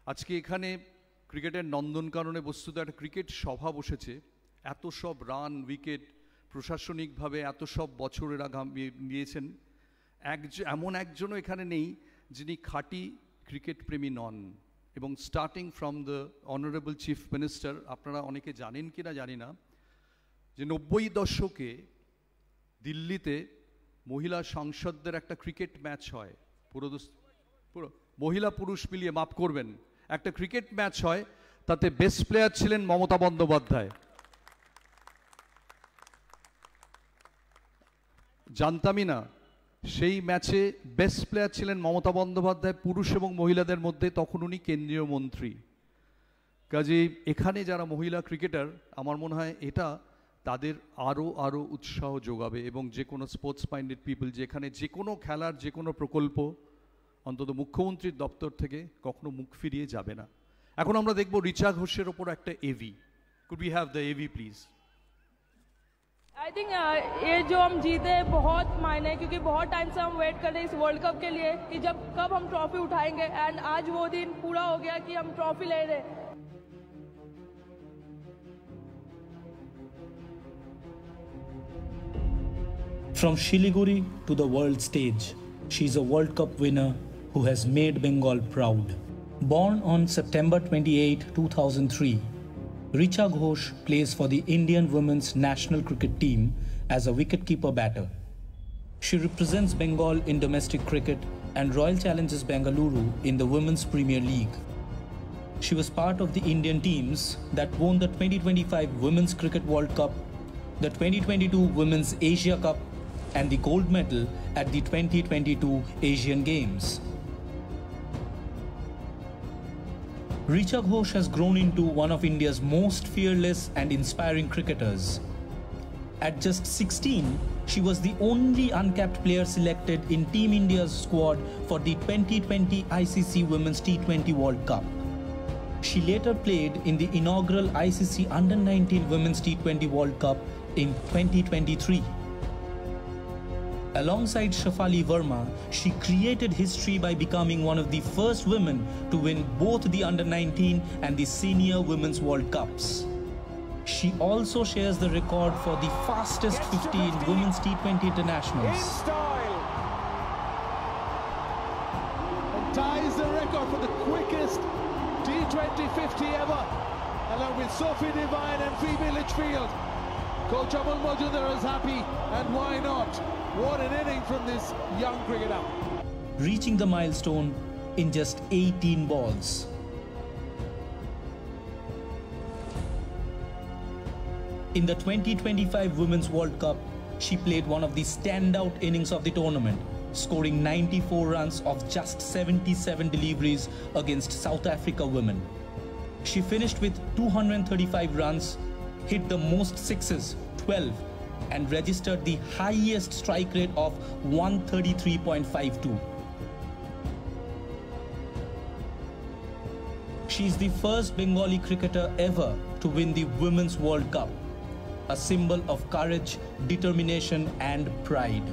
আজকে এখানে ক্রিকেটের নন্দনকাননে বস্তুত একটা ক্রিকেট সভা বসেছে। এত সব রান, উইকেট, প্রশাসনিকভাবে এত সব বছরের নিয়েছেন। এমন একজনও এখানে নেই যিনি খাঁটি ক্রিকেট প্রেমী নন। এবং starting from the honourable chief minister, আপনারা অনেকে জানেন কি না জানি না, যে 90 দশকে দিল্লিতে মহিলা সাংসদদের একটা ক্রিকেট ম্যাচ হয়, পুরো মহিলা পুরুষ মিলিয়ে, মাফ করবেন, একটা ক্রিকেট ম্যাচ হয়, তাতে বেস্ট প্লেয়ার ছিলেন মমতা বন্দ্যোপাধ্যায়। জানতামই না, সেই ম্যাচে বেস্ট প্লেয়ার ছিলেন মমতা বন্দ্যোপাধ্যায়, পুরুষ এবং মহিলাদের মধ্যে। তখন উনি কেন্দ্রীয় মন্ত্রী। কাজেই এখানে যারা মহিলা ক্রিকেটার, আমার মনে হয় এটা তাদের আরও উৎসাহ যোগাবে। এবং যে কোনো স্পোর্টস মাইন্ডেড পিপল, যেখানে যে কোনো খেলার যে কোনো প্রকল্প অন্তত মুখ্যমন্ত্রীর দপ্তর থেকে কখনো মুখ ফিরিয়ে যাবে না। এখন আমরা দেখব রিচা ঘোষের ওপর একটা AV. Could we have the AV please? I think ये जो हम जीते बहुत मायने, क्योंकि बहुत टाइम से हम वेट कर रहे हैं इस वर्ल्ड कप के लिए कि जब कब हम ट्रॉफी उठाएंगे, एंड आज वो दिन पूरा हो गया कि हम ट्रॉफी ले रहे। From Shiliguri to the world stage, she is a World Cup winner who has made Bengal proud. Born on September 28, 2003, Richa Ghosh plays for the Indian women's national cricket team as a wicketkeeper batter. She represents Bengal in domestic cricket and Royal Challengers Bengaluru in the Women's Premier League. She was part of the Indian teams that won the 2025 Women's Cricket World Cup, the 2022 Women's Asia Cup, and the gold medal at the 2022 Asian Games. Richa Ghosh has grown into one of India's most fearless and inspiring cricketers. At just 16, she was the only uncapped player selected in Team India's squad for the 2020 ICC Women's T20 World Cup. She later played in the inaugural ICC Under-19 Women's T20 World Cup in 2023. Alongside Shafali Verma, she created history by becoming one of the first women to win both the Under-19 and the Senior Women's World Cups. She also shares the record for the fastest 50 in women's T20 internationals. In style. And ties the record for the quickest T20 50 ever, along with Sophie Devine and Phoebe Litchfield. Coach Amol Majumdar is happy, and why not? What an inning from this young cricketer. Reaching the milestone in just 18 balls. In the 2025 Women's World Cup, she played one of the standout innings of the tournament, scoring 94 runs of just 77 deliveries against South Africa women. She finished with 235 runs, hit the most sixes, 12, and registered the highest strike rate of 133.52. She is the first Bengali cricketer ever to win the Women's World Cup, a symbol of courage, determination, and pride.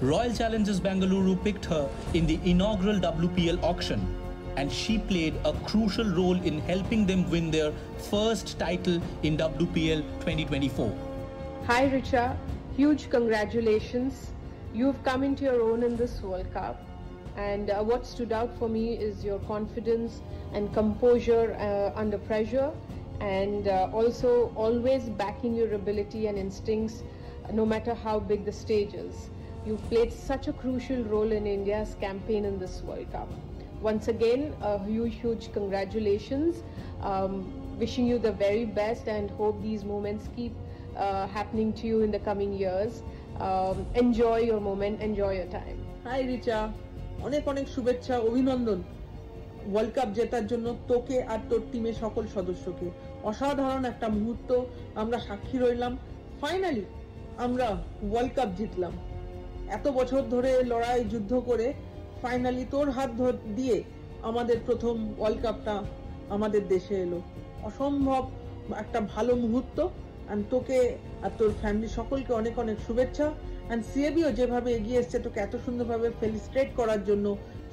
Royal Challengers Bengaluru picked her in the inaugural WPL auction, and she played a crucial role in helping them win their first title in WPL 2024. Hi Richa, huge congratulations. You've come into your own in this World Cup, and what stood out for me is your confidence and composure under pressure, and also always backing your ability and instincts no matter how big the stage is. You've played such a crucial role in India's campaign in this World Cup. Once again, a huge congratulations. Wishing you the very best and hope these moments keep happening to you in the coming years. Enjoy your moment, enjoy your time. Hi Richa, অনেক অনেক শুভেচ্ছা অভিনন্দন ওয়ার্ল্ড কাপ জেতার জন্য তোকে আর তোর টিমের সকল সদস্যকে। অসাধারণ একটা মুহূর্ত আমরা সাক্ষী রইলাম। ফাইনালি আমরা ওয়ার্ল্ড কাপ জিতলাম। এত বছর ধরে লড়াই যুদ্ধ করে ফাইনালি তোর হাত দিয়ে আমাদের প্রথম ওয়ার্ল্ড কাপটা আমাদের দেশে এলো। অসম্ভব একটা ভালো মুহূর্ত, এন্ড তোকে আর তোর ফ্যামিলি সকলকে অনেক অনেক শুভেচ্ছা। এন্ড সিএবিও যেভাবে এগিয়ে এসছে তোকে এত সুন্দরভাবে ফেলিস্ট্রেট করার জন্য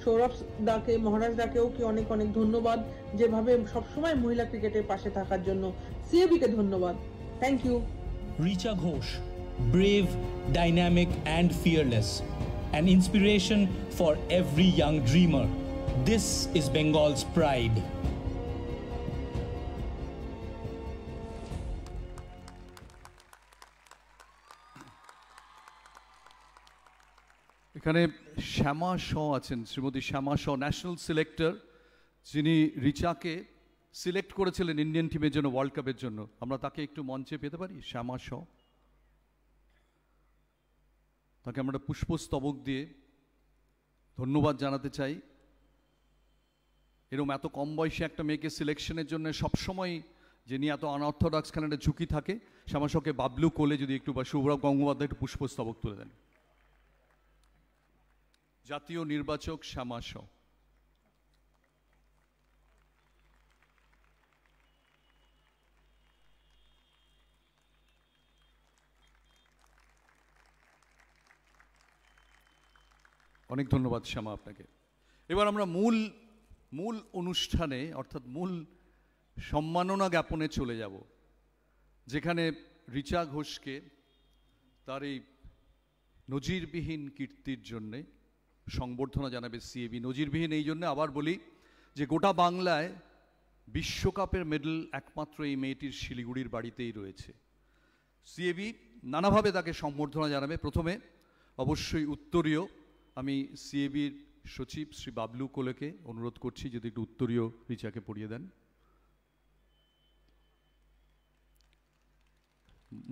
সৌরভ দাকে, মহারাজ দাকেও কি অনেক অনেক ধন্যবাদ, যেভাবে সবসময় মহিলা ক্রিকেটের পাশে থাকার জন্য সিএবিকে ধন্যবাদ। Thank you. Richa Ghosh, brave, dynamic and fearless, an inspiration for every young dreamer. This is Bengal's pride. এখানে শ্যামা শ আছেন, শ্রীমতী শ্যামা শ, ন্যাশনাল সিলেক্টর, যিনি রিচাকে সিলেক্ট করেছিলেন ইন্ডিয়ান টিমের জন্য ওয়ার্ল্ড কাপের জন্য। আমরা তাকে একটু মঞ্চে পেতে পারি? শ্যামা শ, তাকে আমরা পুষ্পস্তবক দিয়ে ধন্যবাদ জানাতে চাই। এরকম এত কম বয়সে একটা মেয়েকে সিলেকশনের জন্য সবসময় যিনি এত আনঅর্থোডক্স খানে একটা ঝুঁকি থাকে, শ্যামা শকে বাবলু কোলে যদি একটু বা সৌরভ গঙ্গোপাধ্যায় একটু পুষ্পস্তবক তুলে দেন। জাতীয় নির্বাচক শ্যামা শ। অনেক ধন্যবাদ শ্যামা আপনাকে। এবার আমরা মূল অনুষ্ঠানে অর্থাৎ মূল সম্মাননা জ্ঞাপনে চলে যাব, যেখানে রিচা ঘোষকে তার এই নজিরবিহীন কীর্তির জন্যে সংবর্ধনা জানাবে সিএবি। নজিরবিহীন এই জন্য আবার বলি যে গোটা বাংলায় বিশ্বকাপের মেডেল একমাত্র এই মেয়েটির শিলিগুড়ির বাড়িতেই রয়েছে। সিএবি নানাভাবে তাকে সম্বর্ধনা জানাবে। প্রথমে অবশ্যই উত্তরীয়, আমি সিএবির সচিব শ্রী বাবলু কোলেকে অনুরোধ করছি যদি একটু উত্তরীয় রিচাকে পড়িয়ে দেন।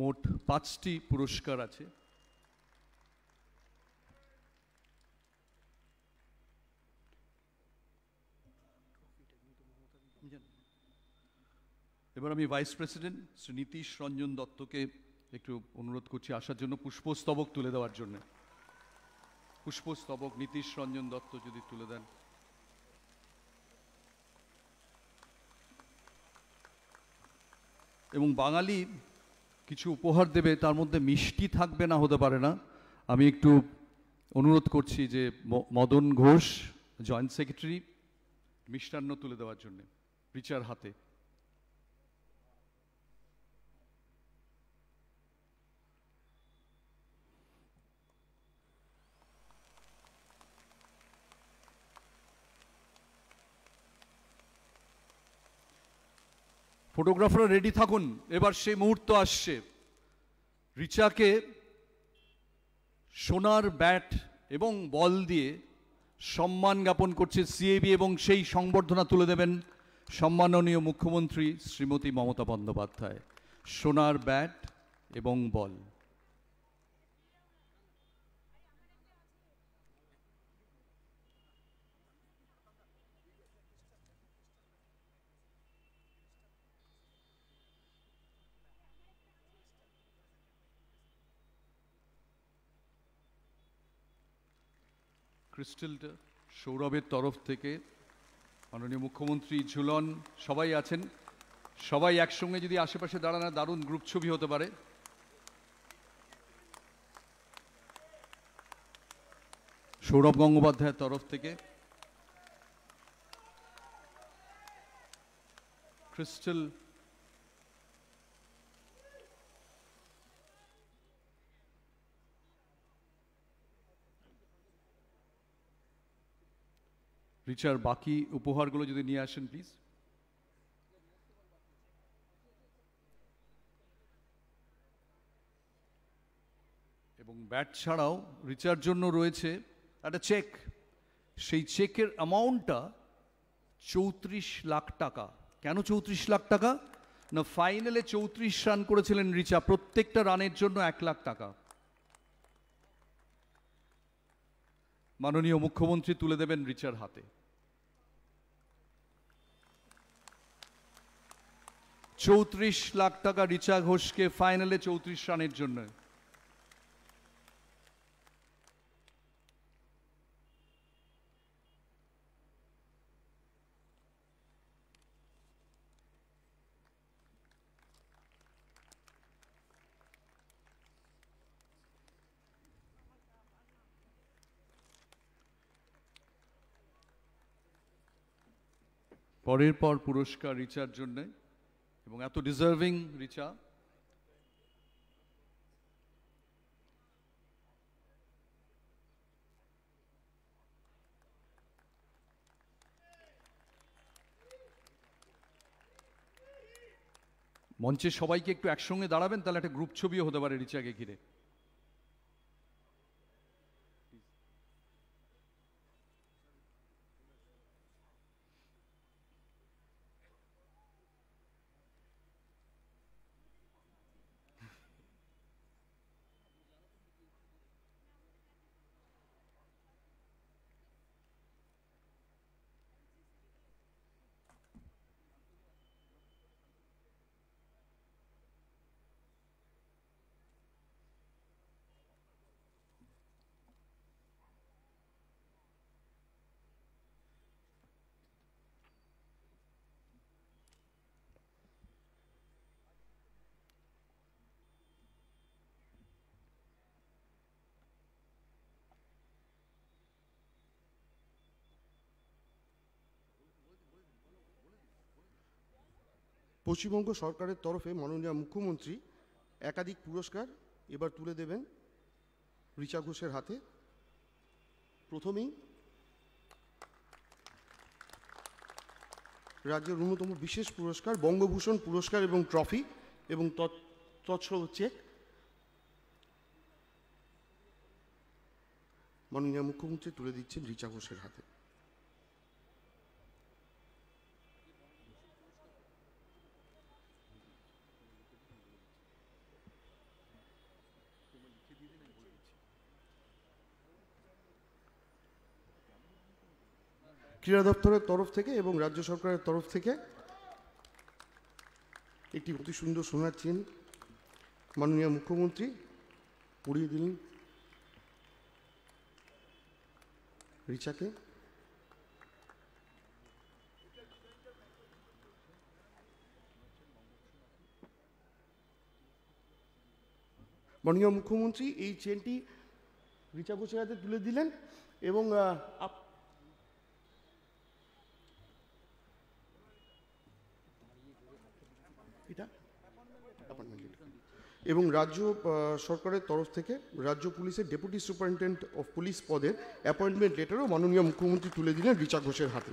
মোট 5টি পুরস্কার আছে। এবার আমি ভাইস প্রেসিডেন্ট শ্রী নীতিশ রঞ্জন দত্তকে একটু অনুরোধ করছি আসার জন্য, পুষ্পস্তবক তুলে দেওয়ার জন্য। পুষ্পস্তবক নীতিশ রঞ্জন দত্ত যদি তুলে দেন। এবং বাঙালি কিছু উপহার দেবে, তার মধ্যে মিষ্টি থাকবে না হতে পারে না। আমি একটু অনুরোধ করছি যে মদন ঘোষ জয়েন্ট সেক্রেটারি মিষ্টান্ন তুলে দেওয়ার জন্য রিচার হাতে। ফটোগ্রাফাররা রেডি থাকুন, এবার সেই মুহূর্ত আসছে। রিচাকে সোনার ব্যাট এবং বল দিয়ে সম্মান জ্ঞাপন করছে সিএবি, এবং সেই সংবর্ধনা তুলে দেবেন সম্মাননীয় মুখ্যমন্ত্রী শ্রীমতী মমতা বন্দ্যোপাধ্যায়। সোনার ব্যাট এবং বল। ক্রিস্টালটা সৌরভের তরফ থেকে মাননীয় মুখ্যমন্ত্রী, ঝুলন সবাই আছেন। সবাই একসঙ্গে যদি আশেপাশে দাঁড়ানো, দারুণ গ্রুপ ছবি হতে পারে। সৌরভ গঙ্গোপাধ্যায়ের তরফ থেকে ক্রিস্টাল রিচার বাকি উপহারগুলো যদি নিয়ে আসেন প্লিজ। এবং ব্যাট ছাড়াও রিচার জন্য রয়েছে একটা চেক। সেই চেকের অ্যামাউন্টটা 34 লাখ টাকা। কেন 34 লাখ টাকা? না, ফাইনালে 34 রান করেছিলেন রিচা, প্রত্যেকটা রানের জন্য 1 লাখ টাকা। মাননীয় মুখ্যমন্ত্রী তুলে দেবেন রিচার হাতে। 34 লাখ টাকা রিচা ঘোষকে ফাইনালে 34 রানের জন্য। পরের পর পুরস্কার রিচার জন্য, এবং এত ডিজার্ভিং রিচা। মঞ্চে সবাইকে একটু একসঙ্গে দাঁড়াবেন, তাহলে একটা গ্রুপ ছবিও হতে পারে রিচাকে ঘিরে। পশ্চিমবঙ্গ সরকারের তরফে মাননীয় মুখ্যমন্ত্রী একাধিক পুরস্কার এবার তুলে দেবেন রিচা ঘোষের হাতে। প্রথমেই রাজ্যের অন্যতম বিশেষ পুরস্কার বঙ্গভূষণ পুরস্কার এবং ট্রফি এবং তৎসহ চেক মাননীয় মুখ্যমন্ত্রী তুলে দিচ্ছেন রিচা ঘোষের হাতে। ক্রীড়া দপ্তরের তরফ থেকে এবং রাজ্য সরকারের তরফ থেকে একটি অতি সুন্দর সোনার চেন মাননীয় মুখ্যমন্ত্রী পরিয়ে দিলেন রিচাকে। মাননীয় মুখ্যমন্ত্রী এই চেনটি রিচা ঘোষের হাতে তুলে দিলেন এবং এটা এবং রাজ্য সরকারের তরফ থেকে রাজ্য পুলিশের ডেপুটি সুপারিনটেন্ডেন্ট অফ পুলিশ পদের অ্যাপয়েন্টমেন্ট লেটারও মাননীয় মুখ্যমন্ত্রী তুলে দিলেন রিচা ঘোষের হাতে।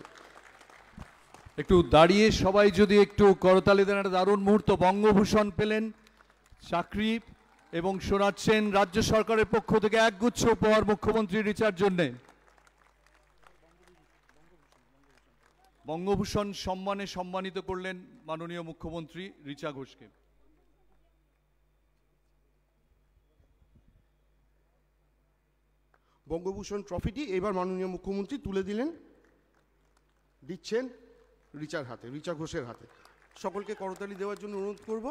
একটু দাঁড়িয়ে সবাই যদি একটু করতালি দেন, একটা দারুণ মুহূর্ত। বঙ্গভূষণ পেলেন, চাকরি এবং শোনাচ্ছেন রাজ্য সরকারের পক্ষ থেকে একগুচ্ছ উপহার মুখ্যমন্ত্রী রিচার জন্যে। বঙ্গভূষণ সম্মানে সম্মানিত করলেন মাননীয় মুখ্যমন্ত্রী রিচা ঘোষকে। বঙ্গভূষণ ট্রফিটি এবার মাননীয় মুখ্যমন্ত্রী তুলে দিচ্ছেন রিচার হাতে, রিচা ঘোষের হাতে। সকলকে করতালি দেওয়ার জন্য অনুরোধ করব।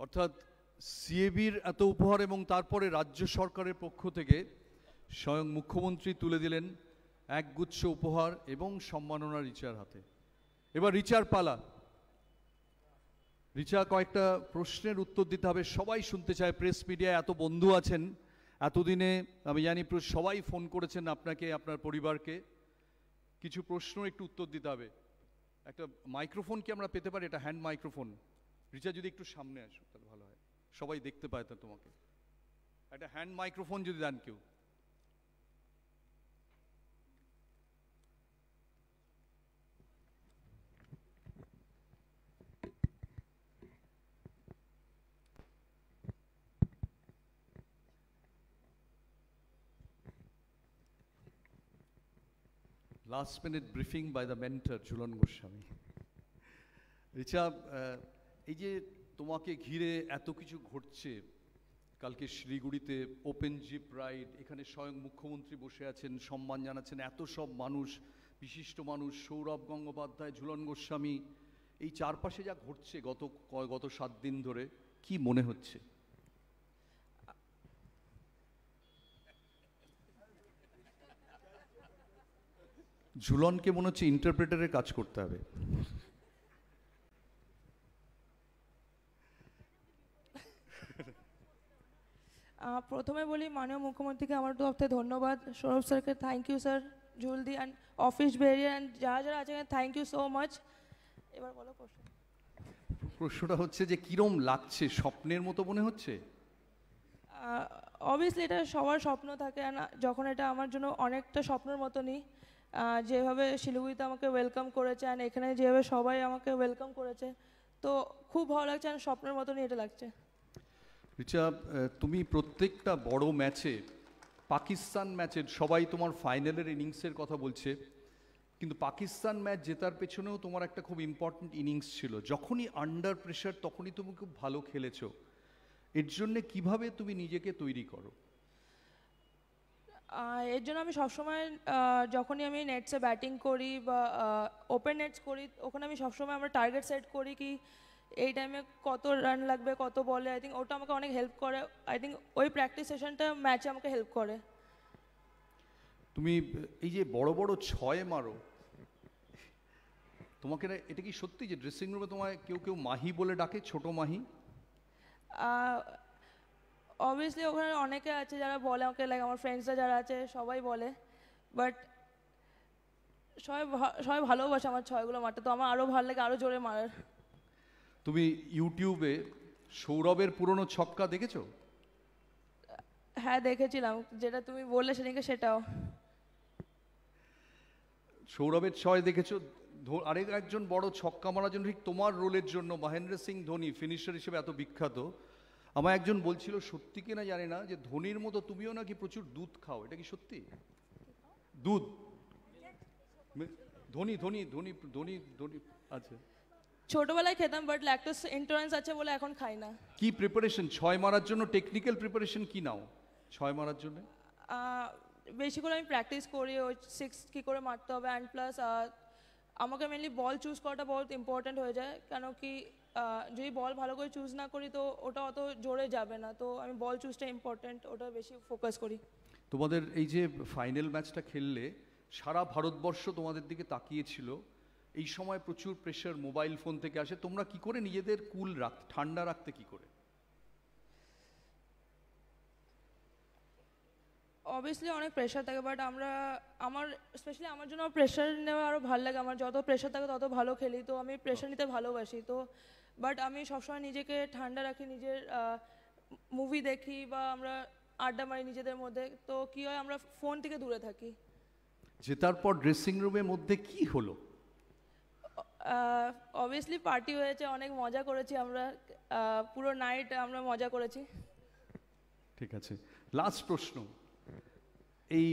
অর্থাৎ সিএবির এত উপহার এবং তারপরে রাজ্য সরকারের পক্ষ থেকে স্বয়ং মুখ্যমন্ত্রী তুলে দিলেন একগুচ্ছ উপহার এবং সম্মাননা রিচার হাতে। এবার রিচার পালা। রিচা কয়েকটা প্রশ্নের উত্তর দিতে হবে, সবাই শুনতে চায়। প্রেস মিডিয়ায় এত বন্ধু আছেন, এতদিনে আমি জানি সবাই ফোন করেছেন আপনাকে, আপনার পরিবারকে। কিছু প্রশ্ন একটু উত্তর দিতে হবে। একটা মাইক্রোফোন কি আমরা পেতে পারি? এটা হ্যান্ড মাইক্রোফোন। রিচা যদি একটু সামনে আসো তাহলে ভালো হয়, সবাই দেখতে পায় তা তোমাকে। একটা হ্যান্ড মাইক্রোফোন যদি দেন কেউ। Last minute briefing by the mentor Jhulan Goswami. Richa, এই যে তোমাকে ঘিরে এত কিছু ঘটছে, কালকে শিলিগুড়িতে ওপেন জিপ রাইড, এখানে স্বয়ং মুখ্যমন্ত্রী বসে আছেন, সম্মান জানাচ্ছেন এত সব মানুষ, বিশিষ্ট মানুষ, সৌরভ গঙ্গোপাধ্যায়, ঝুলন গোস্বামী, এই চারপাশে যা ঘটছে গত 7 দিন ধরে, কি মনে হচ্ছে? ঝুলনকে মনে হচ্ছে ইন্টারপ্রেটারের কাজ করতে হবে। প্রথমে বলি মাননীয় মুখ্যমন্ত্রীকে আমার তরফ থেকে ধন্যবাদ, সৌরভ স্যারকে থ্যাংক ইউ স্যার, জুলদি অ্যান্ড অফিস বেরিয়ার অ্যান্ড যারা যারা আছেন থ্যাংক ইউ সো মাচ। এবার বলো প্রশ্ন। প্রশ্নটা হচ্ছে যে কিরম লাগছে, স্বপ্নের মতো মনে হচ্ছে? অবভিয়াসলি এটা সবার স্বপ্ন থাকে, যখন এটা আমার জন্য অনেকটা স্বপ্নের মতনই। যেভাবে শিলিগুড়িতে আমাকে ওয়েলকাম করেছে আর এখানে যেভাবে সবাই আমাকে ওয়েলকাম করেছে, তো খুব ভালো লাগছে আর স্বপ্নের মতনই এটা লাগছে। রিচা, তুমি প্রত্যেকটা বড় ম্যাচে, পাকিস্তান ম্যাচের সবাই তোমার ফাইনালের ইনিংসের কথা বলছে, কিন্তু পাকিস্তান ম্যাচ জেতার পেছনেও তোমার একটা খুব ইম্পর্টেন্ট ইনিংস ছিল। যখনই আন্ডার প্রেশার তখনই তুমি খুব ভালো খেলেছো। এর জন্যে কিভাবে তুমি নিজেকে তৈরি করো? এর জন্য আমি সবসময় যখনই আমি নেটসে ব্যাটিং করি বা ওপেন নেটস করি, ওখানে আমি সবসময় আমরা টার্গেট সেট করি কি এই টাইমে কত রান লাগবে, কত বলে। আই থিঙ্ক ওটা আমাকে অনেক হেল্প করে। আই থিঙ্ক ওই প্র্যাকটিস সেশনটা ম্যাচে আমাকে হেল্প করে। তুমি এই যে বড় বড় 6 মারো, তোমাকে এটা কি সত্যি যে ড্রেসিং রুমে তোমায় কেউ মাহি বলে ডাকে, ছোট মাহি? অবভিয়াসলি ওখানে অনেকে আছে যারা বলে আমাকে, লাইক আমার ফ্রেন্ডসরা যারা আছে সবাই বলে, বাট সবাই ভালোবাসে আমার 6গুলো মারতে, তো আমার আরও ভালো লাগে আরও জোরে মারার। তুমি ইউটিউবে সৌরভের পুরনো ছক্কা দেখেছো? হ্যাঁ দেখেছিলাম, যেটা তুমি বললে সেদিনকে সেটাও। সৌরভের 6 দেখেছো? আরেক একজন বড় ছক্কা মারার জন্য ঠিক তোমার রোলের জন্য মহেন্দ্র সিং ধোনি ফিনিশার হিসেবে এত বিখ্যাত। আমার একজন বলছিল, সত্যি কিনা জানি না, যে ধোনির মতো তুমিও নাকি প্রচুর দুধ খাও, এটা কি সত্যি? দুধ ধোনি ধোনি ধোনি ধোনি ধোনি আচ্ছা, ছোটবেলায় খেতাম, বাট ল্যাকটোজ ইনটলারেন্স আছে বলে এখন খাই না। কি প্রিপারেশন 6 মারার জন্য, টেকনিক্যাল প্রিপারেশন কি নাও 6 মারার জন্য? বেশি করে আমি প্র্যাকটিস করি ওই 6 কী করে মারতে হবে, অ্যান্ড প্লাস আমাকে মেনলি বল চুজ করাটা বহুত ইম্পর্ট্যান্ট হয়ে যায়, কেন কি যদি বল ভালো করে চুজ না করি তো ওটা অত জোরে যাবে না, তো আমি বল চুজটা ইম্পর্ট্যান্ট, ওটা বেশি ফোকাস করি। তোমাদের এই যে ফাইনাল ম্যাচটা খেললে সারা ভারতবর্ষ তোমাদের দিকে তাকিয়েছিল, এই সময় প্রচুর প্রেশার মোবাইল ফোন থেকে আসে, তোমরা কি করে নিজেদের কুল ঠান্ডা রাখতে কি করে? অবভিয়াসলি অনেক প্রেশার থাকে, বাট স্পেশালি আমার জন্য প্রেশার নেওয়া আরও ভালো লাগে, আমার যত প্রেশার থাকে তত ভালো খেলি, তো আমি প্রেশার নিতে ভালোবাসি। তো বাট আমি সবসময় নিজেকে ঠান্ডা রাখি, নিজের মুভি দেখি বা আমরা আড্ডা মারি নিজেদের মধ্যে, তো কী হয় আমরা ফোন থেকে দূরে থাকি। জেতার পর ড্রেসিং রুমের মধ্যে কি হলো? অবভিয়াসলি পার্টি হয়েছে, অনেক মজা করেছি আমরা, পুরো নাইট আমরা মজা করেছি। ঠিক আছে, লাস্ট প্রশ্ন, এই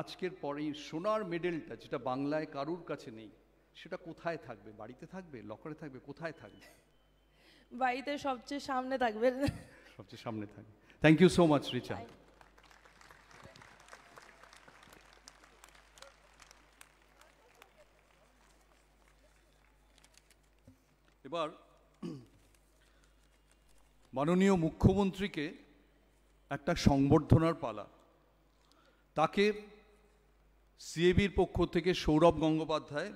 আজকের পর এই সোনার মেডেলটা যেটা বাংলায় কারুর কাছে নেই, সেটা কোথায় থাকবে? বাড়িতে থাকবে, লকারে থাকবে, কোথায় থাকবে? বাড়িতে সবচেয়ে সামনে থাকবে। সবচেয়ে সামনে থাকবে। Thank you so much Richa. এবার মাননীয় মুখ্যমন্ত্রীকে একটা সংবর্ধনার পালা। তাকে সিএবির পক্ষ থেকে সৌরভ গঙ্গোপাধ্যায়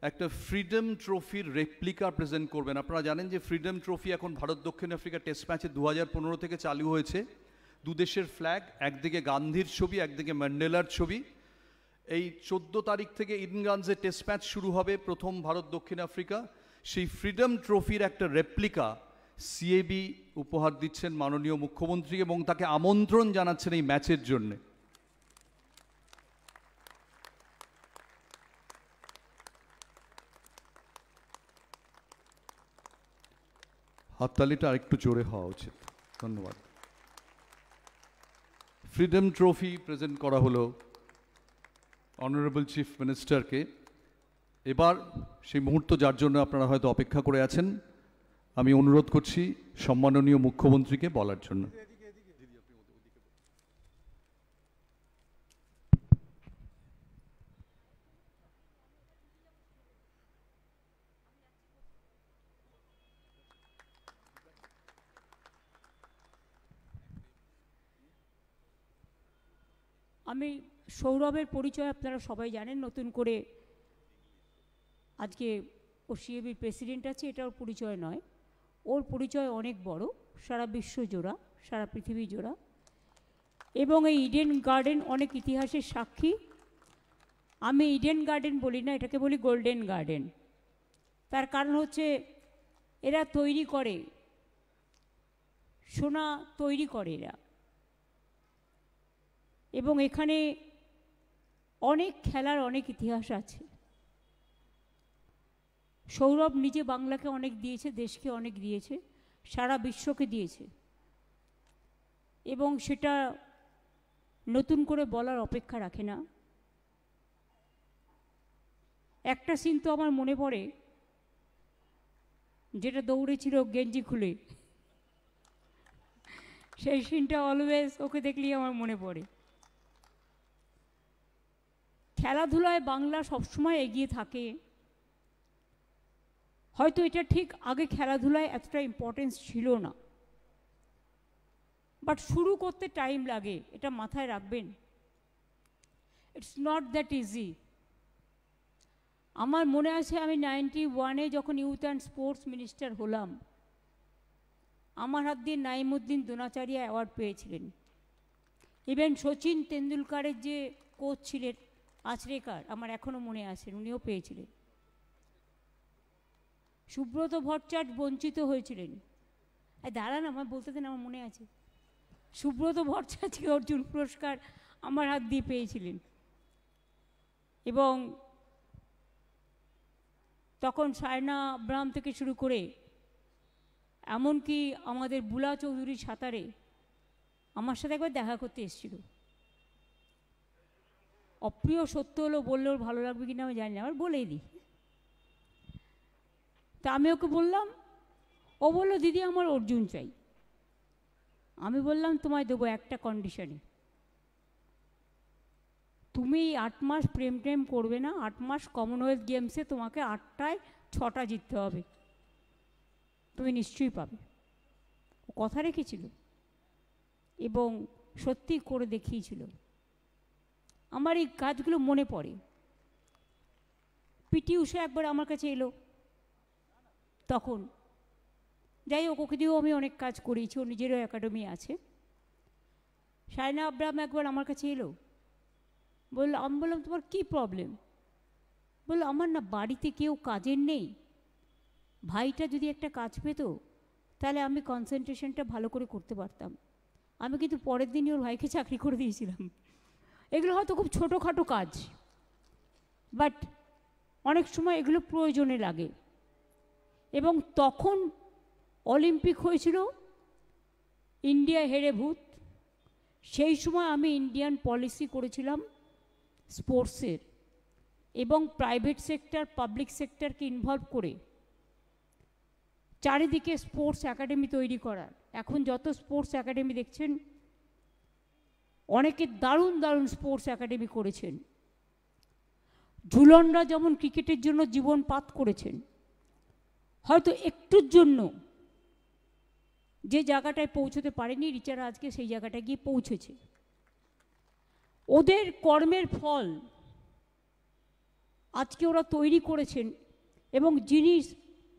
একটা ফ্রিডম ট্রফির রেপ্লিকা প্রেজেন্ট করবেন। আপনারা জানেন যে ফ্রিডম ট্রফি এখন ভারত দক্ষিণ আফ্রিকা টেস্ট ম্যাচে 2015 থেকে চালু হয়েছে। দুদেশের ফ্ল্যাগ, একদিকে গান্ধীর ছবি, একদিকে ম্যান্ডেলার ছবি। এই 14 তারিখ থেকে ইডেনগানজে টেস্ট ম্যাচ শুরু হবে, প্রথম ভারত দক্ষিণ আফ্রিকা। সেই ফ্রিডম ট্রফির একটা রেপ্লিকা সিএবি উপহার দিচ্ছেন মাননীয় মুখ্যমন্ত্রী এবং তাকে আমন্ত্রণ জানাচ্ছেন এই ম্যাচের জন্যে। হাততালিটা আরেকটু জোরে হওয়া উচিত। ধন্যবাদ। ফ্রিডম ট্রফি প্রেজেন্ট করা হলো অনারেবল চিফ মিনিস্টারকে। এবার সেই মুহূর্ত যার জন্য আপনারা হয়তো অপেক্ষা করে আছেন, আমি অনুরোধ করছি সম্মাননীয় মুখ্যমন্ত্রীকে বলার জন্য। আমি সৌরভের পরিচয় আপনারা সবাই জানেন, নতুন করে আজকে ও সিএবির প্রেসিডেন্ট আছে এটা ওর পরিচয় নয়, ওর পরিচয় অনেক বড়, সারা বিশ্ব জোড়া, সারা পৃথিবী জোড়া। এবং এই ইডেন গার্ডেন অনেক ইতিহাসের সাক্ষী। আমি ইডেন গার্ডেন বলি না, এটাকে বলি গোল্ডেন গার্ডেন। তার কারণ হচ্ছে এরা তৈরি করে, সোনা তৈরি করে এরা, এবং এখানে অনেক খেলার অনেক ইতিহাস আছে। সৌরভ নিজে বাংলাকে অনেক দিয়েছে, দেশকে অনেক দিয়েছে, সারা বিশ্বকে দিয়েছে, এবং সেটা নতুন করে বলার অপেক্ষা রাখে না। একটা সিন তো আমার মনে পড়ে, যেটা দৌড়েছিল গেঞ্জি খুলে, সেই সিনটা অলওয়েজ ওকে দেখলেই আমার মনে পড়ে। খেলাধুলায় বাংলা সবসময় এগিয়ে থাকে। হয়তো এটা ঠিক আগে খেলাধুলায় এতটা ইম্পর্টেন্স ছিল না, বাট শুরু করতে টাইম লাগে, এটা মাথায় রাখবেন। It's not that easy. আমার মনে আছে আমি 91-এ যখন ইউথ অ্যান্ড স্পোর্টস মিনিস্টার হলাম, আমার হাত দিয়ে নাইমুদ্দিন দোনাচারিয়া অ্যাওয়ার্ড পেয়েছিলেন। ইভেন সচিন তেন্ডুলকারের যে কোচ ছিলেন আচরেকার, আমার এখনও মনে আছে, উনিও পেয়েছিলেন। সুব্রত ভট্টাচার্য বঞ্চিত হয়েছিলেন। দাঁড়ান, আমার বলতে দেন, আমার মনে আছে। সুব্রত ভট্টাচার্যকে অর্জুন পুরস্কার আমার হাত দিয়ে পেয়েছিলেন। এবং তখন সায়না আব্রাহাম থেকে শুরু করে এমনকি আমাদের বুলা চৌধুরী সাঁতারে আমার সাথে একবার দেখা করতে এসেছিল। অপ্রিয় সত্য হলো, বললেও ভালো লাগবে কিনা আমি জানি না, আবার বলেই দিই। তা আমি ওকে বললাম, ও বললো দিদি আমার অর্জুন চাই। আমি বললাম তোমায় দেবো একটা কন্ডিশনে, তুমি 8 মাস প্রেম টেম করবে না, 8 মাস কমনওয়েলথ গেমসে তোমাকে 8টায় 6টা জিততে হবে, তুমি নিশ্চয়ই পাবে। ও কথা রেখেছিল এবং সত্যি করে দেখিয়েছিল। আমার এই কাজগুলো মনে পড়ে। পিটি উষা একবার আমার কাছে এলো তখন, যাই হোক ওকে দিয়েও আমি অনেক কাজ করিয়েছি, ওর নিজেরও একাডেমি আছে। সাইনা আব্রাহাম একবার আমার কাছে এলো, বললো, আমি বললাম তোমার কী প্রবলেম? বললো আমার না বাড়িতে কেউ কাজের নেই, ভাইটা যদি একটা কাজ পেত তাহলে আমি কনসেন্ট্রেশনটা ভালো করে করতে পারতাম। আমি কিন্তু পরের দিনই ওর ভাইকে চাকরি করে দিয়েছিলাম। এগুলো হয়তো খুব ছোটোখাটো কাজ, বাট অনেক সময় এগুলো প্রয়োজনে লাগে। এবং তখন অলিম্পিক হয়েছিল, ইন্ডিয়া হেরে ভূত। সেই সময় আমি ইন্ডিয়ান পলিসি করেছিলাম স্পোর্টসের, এবং প্রাইভেট সেক্টর পাবলিক সেক্টরকে ইনভলভ করে চারিদিকে স্পোর্টস একাডেমি তৈরি করার। এখন যত স্পোর্টস একাডেমি দেখছেন, অনেকে দারুণ দারুণ স্পোর্টস একাডেমি করেছেন। ঝুলনরা যেমন ক্রিকেটের জন্য জীবন পাত করেছেন, হয়তো একটুর জন্য যে জায়গাটায় পৌঁছতে পারেনি, রিচারা আজকে সেই জায়গাটায় গিয়ে পৌঁছেছে। ওদের কর্মের ফল আজকে ওরা তৈরি করেছেন, এবং যিনি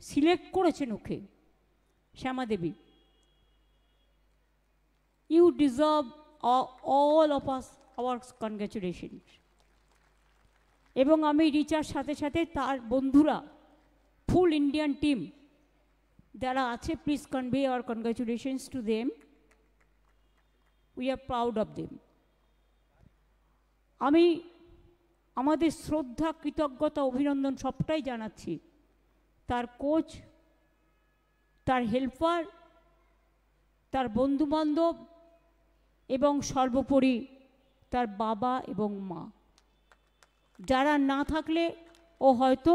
সিলেক্ট করেছেন okay, Shyama Devi, you deserve all of us our congratulations. এবং আমি রিচার সাথে সাথে তার বন্ধুরা, ফুল ইন্ডিয়ান টিম যারা আছে, please convey our congratulations to them, we are proud of them. আমি আমাদের শ্রদ্ধা, কৃতজ্ঞতা, অভিনন্দন সবটাই জানাচ্ছি তার কোচ, তার হেল্পার, তার বন্ধুবান্ধব, এবং সর্বোপরি তার বাবা এবং মা, যারা না থাকলে ও হয়তো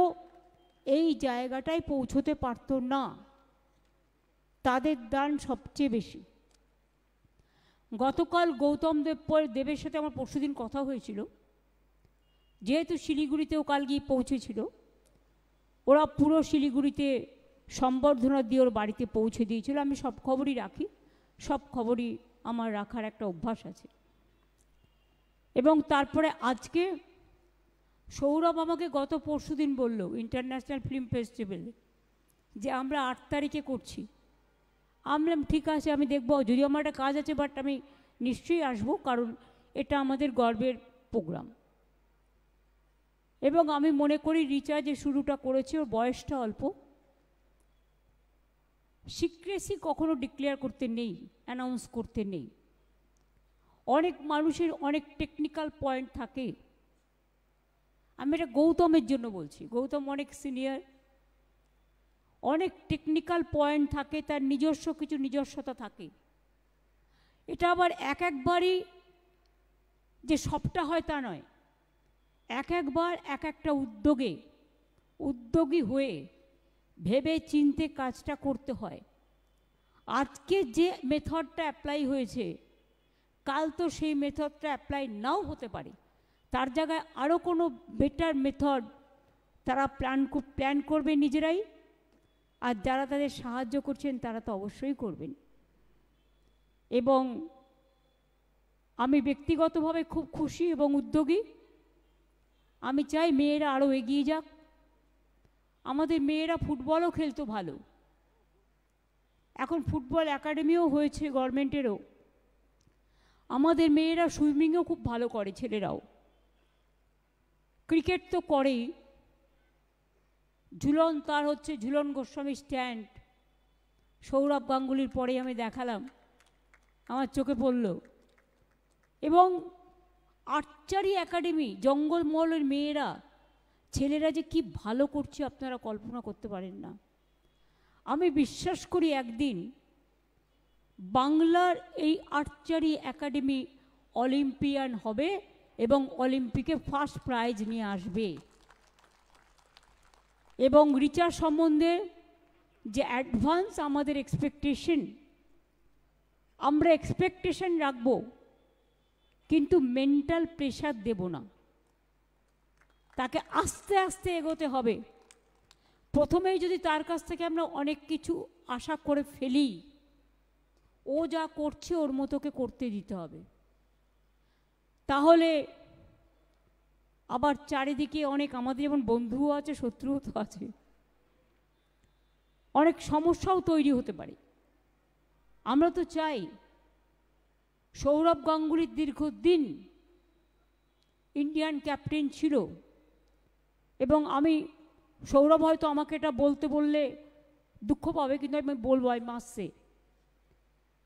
এই জায়গাটায় পৌঁছতে পারত না। তাদের দান সবচেয়ে বেশি। গতকাল গৌতম দেবের সাথে আমার পরশুদিন কথা হয়েছিল, যেহেতু শিলিগুড়িতেও কাল গিয়ে পৌঁছেছিল, ওরা পুরো শিলিগুড়িতে সম্বর্ধনা দিয়ে ওর বাড়িতে পৌঁছে দিয়েছিল। আমি সব খবরই রাখি, সব খবরই আমার রাখার একটা অভ্যাস আছে। এবং তারপরে আজকে সৌরভ আমাকে গত পরশুদিন বলল ইন্টারন্যাশনাল ফিল্ম ফেস্টিভ্যালে যে আমরা 8 তারিখে করছি। আমি বললাম ঠিক আছে, আমি দেখব, যদিও আমার একটা কাজ আছে, বাট আমি নিশ্চয়ই আসবো, কারণ এটা আমাদের গর্বের প্রোগ্রাম। এবং আমি মনে করি রিচা যে শুরুটা করেছে, ওর বয়সটা অল্প, সিক্রেসি কখনো ডিক্লেয়ার করতে নেই, অ্যানাউন্স করতে নেই। অনেক মানুষের অনেক টেকনিক্যাল পয়েন্ট থাকে। আমি এটা গৌতমের জন্য বলছি, গৌতম অনেক সিনিয়র, অনেক টেকনিক্যাল পয়েন্ট থাকে, তার নিজস্ব কিছু নিজস্বতা থাকে। এটা আবার একবারই যে সবটা হয় তা নয়, একবার এক একটা উদ্যোগী হয়ে ভেবে চিনতে কাজটা করতে হয়। আজকে যে মেথডটা অ্যাপ্লাই হয়েছে, কাল তো সেই মেথডটা অ্যাপ্লাই নাও হতে পারে, তার জায়গায় আরও কোনো বেটার মেথড তারা প্ল্যান করবে নিজেরাই, আর যারা তাদের সাহায্য করছেন তারা তো অবশ্যই করবেন। এবং আমি ব্যক্তিগতভাবে খুব খুশি এবং উদ্যোগী। আমি চাই মেয়েরা আরও এগিয়ে যাক। আমাদের মেয়েরা ফুটবলও খেলতো ভালো, এখন ফুটবল একাডেমিও হয়েছে গভর্নমেন্টেরও। আমাদের মেয়েরা সুইমিংও খুব ভালো করে, ছেলেরাও। ক্রিকেট তো করেই। ঝুলন, তার হচ্ছে ঝুলন গোস্বামী স্ট্যান্ড, সৌরভ গাঙ্গুলির পরে আমি দেখালাম, আমার চোখে পড়ল। এবং আর্চারি একাডেমি, জঙ্গলমহলের মেয়েরা, ছেলেরা যে কি ভালো করছে আপনারা কল্পনা করতে পারেন না। আমি বিশ্বাস করি একদিন বাংলার এই আর্চারি একাডেমি অলিম্পিয়ান হবে এবং অলিম্পিকে ফার্স্ট প্রাইজ নিয়ে আসবে। এবং রিচা সম্বন্ধে যে অ্যাডভান্স আমাদের এক্সপেকটেশন, আমরা এক্সপেকটেশন রাখবো, কিন্তু মেন্টাল প্রেশার দেব না, তাকে আস্তে আস্তে এগোতে হবে। প্রথমেই যদি তার কাছ থেকে আমরা অনেক কিছু আশা করে ফেলি, ও যা করছে ওর মতোকে করতে দিতে হবে। তাহলে আবার চারিদিকে অনেক আমাদের যেমন বন্ধুও আছে, শত্রুও তো আছে, অনেক সমস্যাও তৈরি হতে পারে। আমরা তো চাই সৌরভ গাঙ্গুলির দীর্ঘদিন ইন্ডিয়ান ক্যাপ্টেন ছিল, এবং আমি সৌরভ হয়তো আমাকে এটা বলতে বললে দুঃখ পাবে, কিন্তু আমি বলবো আই মাস্ট সে,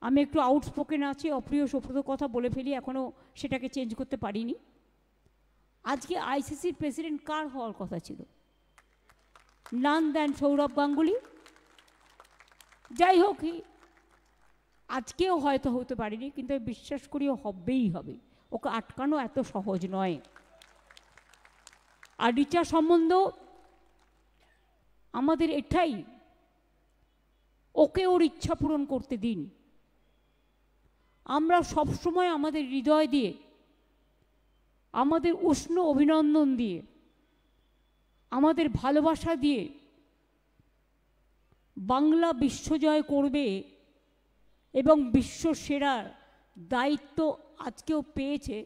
আমি একটু আউটস্পোকেন আছি, অপ্রিয় সপ্রত কথা বলে ফেলি, এখনও সেটাকে চেঞ্জ করতে পারিনি। আজকে আইসিসির প্রেসিডেন্ট কার হওয়ার কথা ছিল? নান দেন সৌরভ গাঙ্গুলি। যাই হোক, আজকেও হয়তো হতে পারিনি, কিন্তু আমি বিশ্বাস করি ও হবেই হবে, ওকে আটকানো এত সহজ নয়। আর রিচা সম্বন্ধ আমাদের এটাই, ওকে ওর ইচ্ছা পূরণ করতে দিন। আমরা সবসময় আমাদের হৃদয় দিয়ে, আমাদের উষ্ণ অভিনন্দন দিয়ে, আমাদের ভালোবাসা দিয়ে বাংলা বিশ্বজয় করবে এবং বিশ্ব সেরার দায়িত্ব আজকেও পেয়েছে।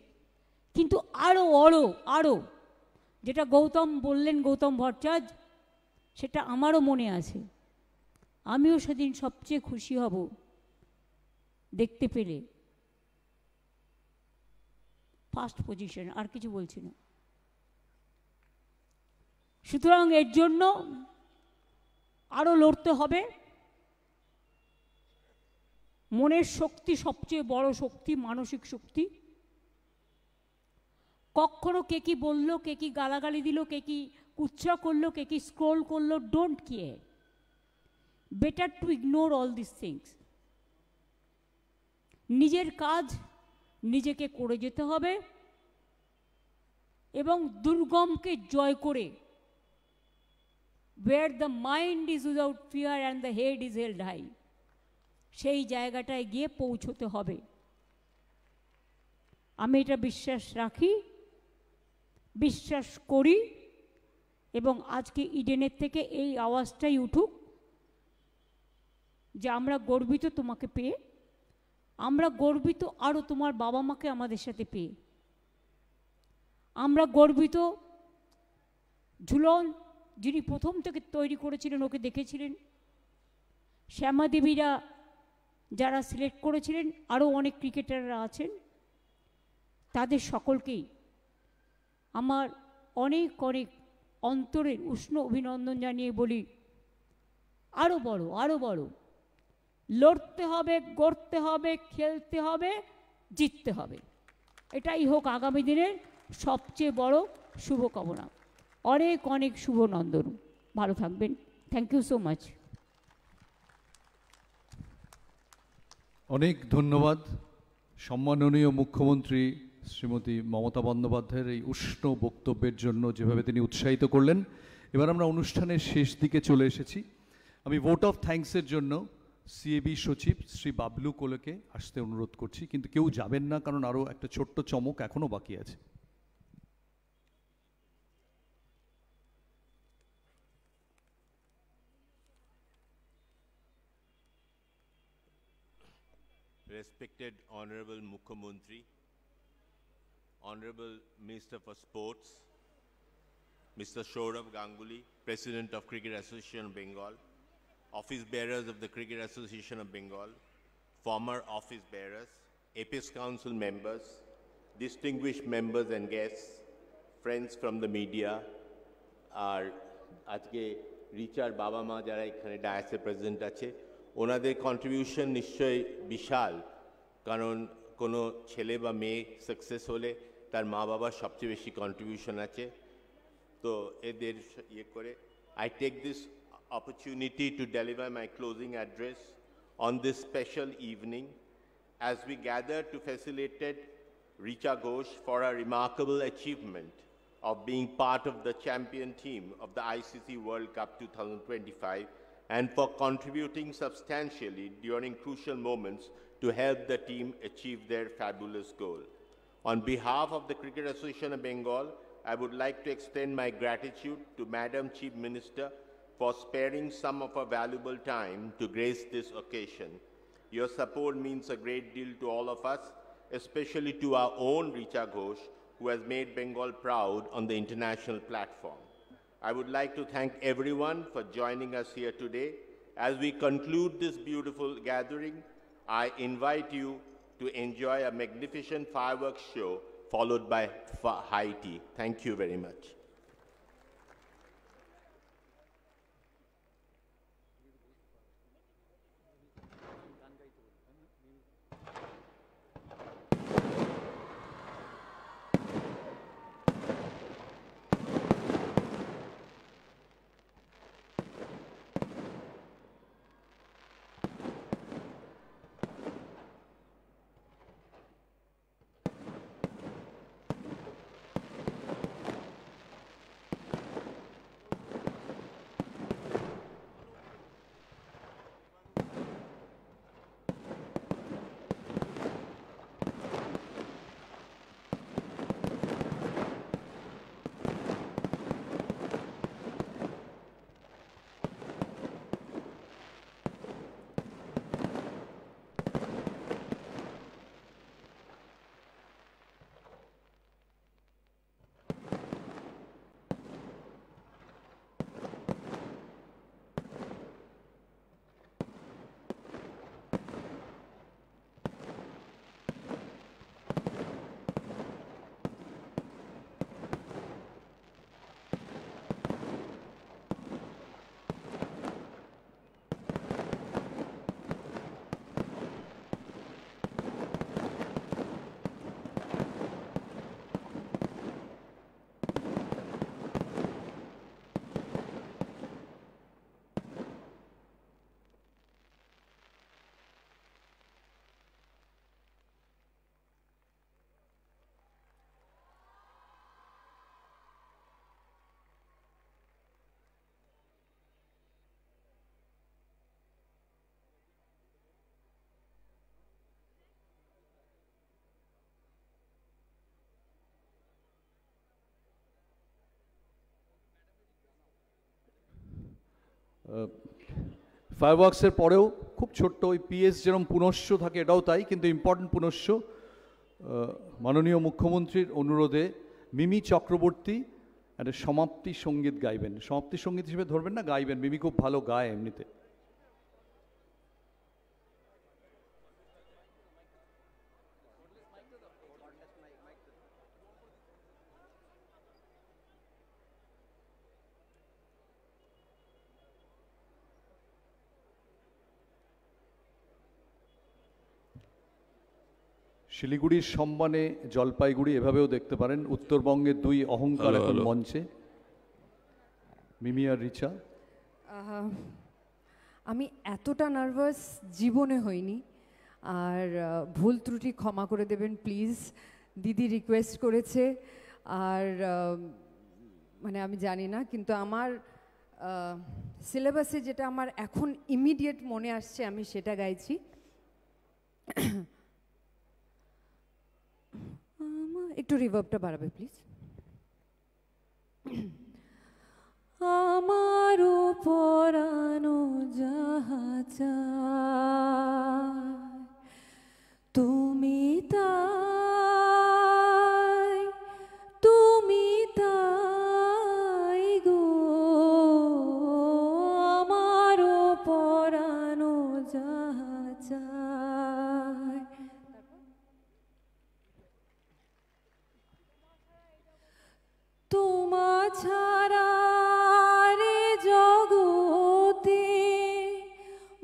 কিন্তু আরও যেটা গৌতম বললেন, গৌতম ভট্টাচার্য, সেটা আমারও মনে আছে। আমিও সেদিন সবচেয়ে খুশি হব দেখতে পেলে ফার্স্ট পজিশন, আর কিছু বলছি না। সুতরাং এর জন্য আরও লড়তে হবে। মনের শক্তি সবচেয়ে বড় শক্তি, মানসিক শক্তি। কখনো কে কি বললো, কে কি গালাগালি দিল, কে কি কুচ্ছা করলো, কে কি স্ক্রোল করলো, don't care, better to ignore all this things. নিজের কাজ নিজেকে করে যেতে হবে এবং দুর্গমকে জয় করে, where the mind is without fear and the head is held high, সেই জায়গাটায় গিয়ে পৌঁছতে হবে। আমি এটা বিশ্বাস রাখি, বিশ্বাস করি, এবং আজকে ইডেনের থেকে এই আওয়াজটাই উঠুক যে আমরা গর্বিত তোমাকে পেয়ে, আমরা গর্বিত আরও তোমার বাবা মাকে আমাদের সাথে পেয়ে, আমরা গর্বিত ঝুলন যিনি প্রথম থেকে তৈরি করেছিলেন, ওকে দেখেছিলেন, শ্যামাদেবীরা যারা সিলেক্ট করেছিলেন, আরও অনেক ক্রিকেটাররা আছেন, তাদের সকলকেই আমার অনেক অনেক অন্তরের উষ্ণ অভিনন্দন জানিয়ে বলি, আরও বড় লড়তে হবে, গড়তে হবে, খেলতে হবে, জিততে হবে। এটাই হোক আগামী দিনের সবচেয়ে বড় শুভকামনা। অনেক অনেক শুভনন্দন, ভালো থাকবেন। Thank you so much. অনেক ধন্যবাদ সম্মাননীয় মুখ্যমন্ত্রী শ্রীমতী মমতা বন্দ্যোপাধ্যায়ের এই উষ্ণ বক্তব্যের জন্য, যেভাবে তিনি উৎসাহিত করলেন। এবার আমরা অনুষ্ঠানের শেষ দিকে চলে এসেছি। আমি ভোট অফ থ্যাঙ্কসের জন্য সিএবি সচিব শ্রী বাবলু কোলেকে আসতে অনুরোধ করছি, কিন্তু কেউ যাবেন না, কারণ আরও একটা ছোট্ট চমক এখনও বাকি আছে। Respected Honorable Mukhyamantri, Honorable Minister for Sports, Mr. Saurav Ganguly, President of Cricket Association of Bengal, Office Bearers of the Cricket Association of Bengal, former Office Bearers, Apex Council members, distinguished members and guests, friends from the media, আর আজকে রিচার বাবা মা যারা এখানে ডায়াসে প্রেজেন্ট আছে, ওনাদের কন্ট্রিবিউশন নিশ্চয়ই বিশাল, কারণ কোনো ছেলে বা মেয়ে সাকসেস হলে তার মা বাবার সবচেয়ে বেশি কন্ট্রিবিউশন আছে। তো এদের ইয়ে করে I take this opportunity to deliver my closing address on this special evening as we gather to facilitate Richa Ghosh for a remarkable achievement of being part of the champion team of the ICC World Cup 2025 and for contributing substantially during crucial moments to help the team achieve their fabulous goal. On behalf of the Cricket Association of Bengal, I would like to extend my gratitude to Madam Chief Minister for sparing some of her valuable time to grace this occasion. Your support means a great deal to all of us, especially to our own Richa Ghosh, who has made Bengal proud on the international platform. I would like to thank everyone for joining us here today. As we conclude this beautiful gathering, I invite you to enjoy a magnificent fireworks show followed by high tea. Thank you very much. ফায়ারওয়ার্কসের পরেও খুব ছোট্ট ওই পিএস যেরকম পুনশ্চ থাকে এটাও তাই, কিন্তু ইম্পর্টেন্ট পুনশ্চ মাননীয় মুখ্যমন্ত্রীর অনুরোধে মিমি চক্রবর্তী একটা সমাপ্তি সঙ্গীত গাইবেন। সমাপ্তি সঙ্গীত হিসেবে ধরবেন না, গাইবেন। মিমি খুব ভালো গায় এমনিতে। শিলিগুড়ির সম্মানে জলপাইগুড়ি এভাবেও দেখতে পারেন। উত্তরবঙ্গের দুই অহংকার এখন মঞ্চে, মিমি আর রিচা। আমি এতটা নার্ভাস জীবনে হইনি, আর ভুল ত্রুটি ক্ষমা করে দেবেন প্লিজ। দিদি রিকোয়েস্ট করেছে, আর মানে আমি জানি না, কিন্তু আমার সিলেবাসে যেটা আমার এখন ইমিডিয়েট মনে আসছে আমি সেটা গাইছি। একটু রিভার্বটা বাড়াবে প্লিজ। আমার পরানো যাহা চায় তুমি তাই, তুমি তাই গো, আমার পরানো যাহা চায়। তোমা ছাড়া রে জগতে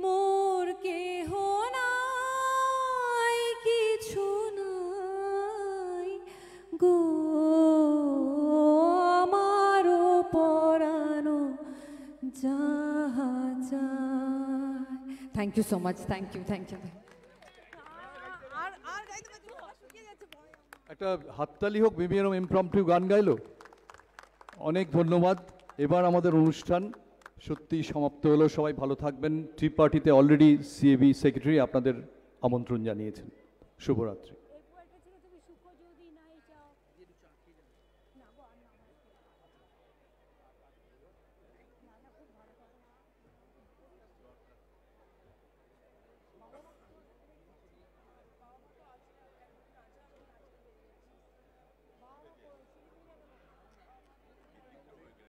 মোর কেহ নাই, কিছু নাই গো, আমার পরানো যাহা চায়। Thank you so much, thank you, thank you. একটা হাততালি হোক, মিমি এরকম ইমপ্রম্পটু গান গাইলো। অনেক ধন্যবাদ। এবার আমাদের অনুষ্ঠান সত্যি সমাপ্ত হলো। সবাই ভালো থাকবেন। টি পার্টিতে অলরেডি সিএবি সেক্রেটারি আপনাদের আমন্ত্রণ জানিয়েছেন। শুভরাত্রি।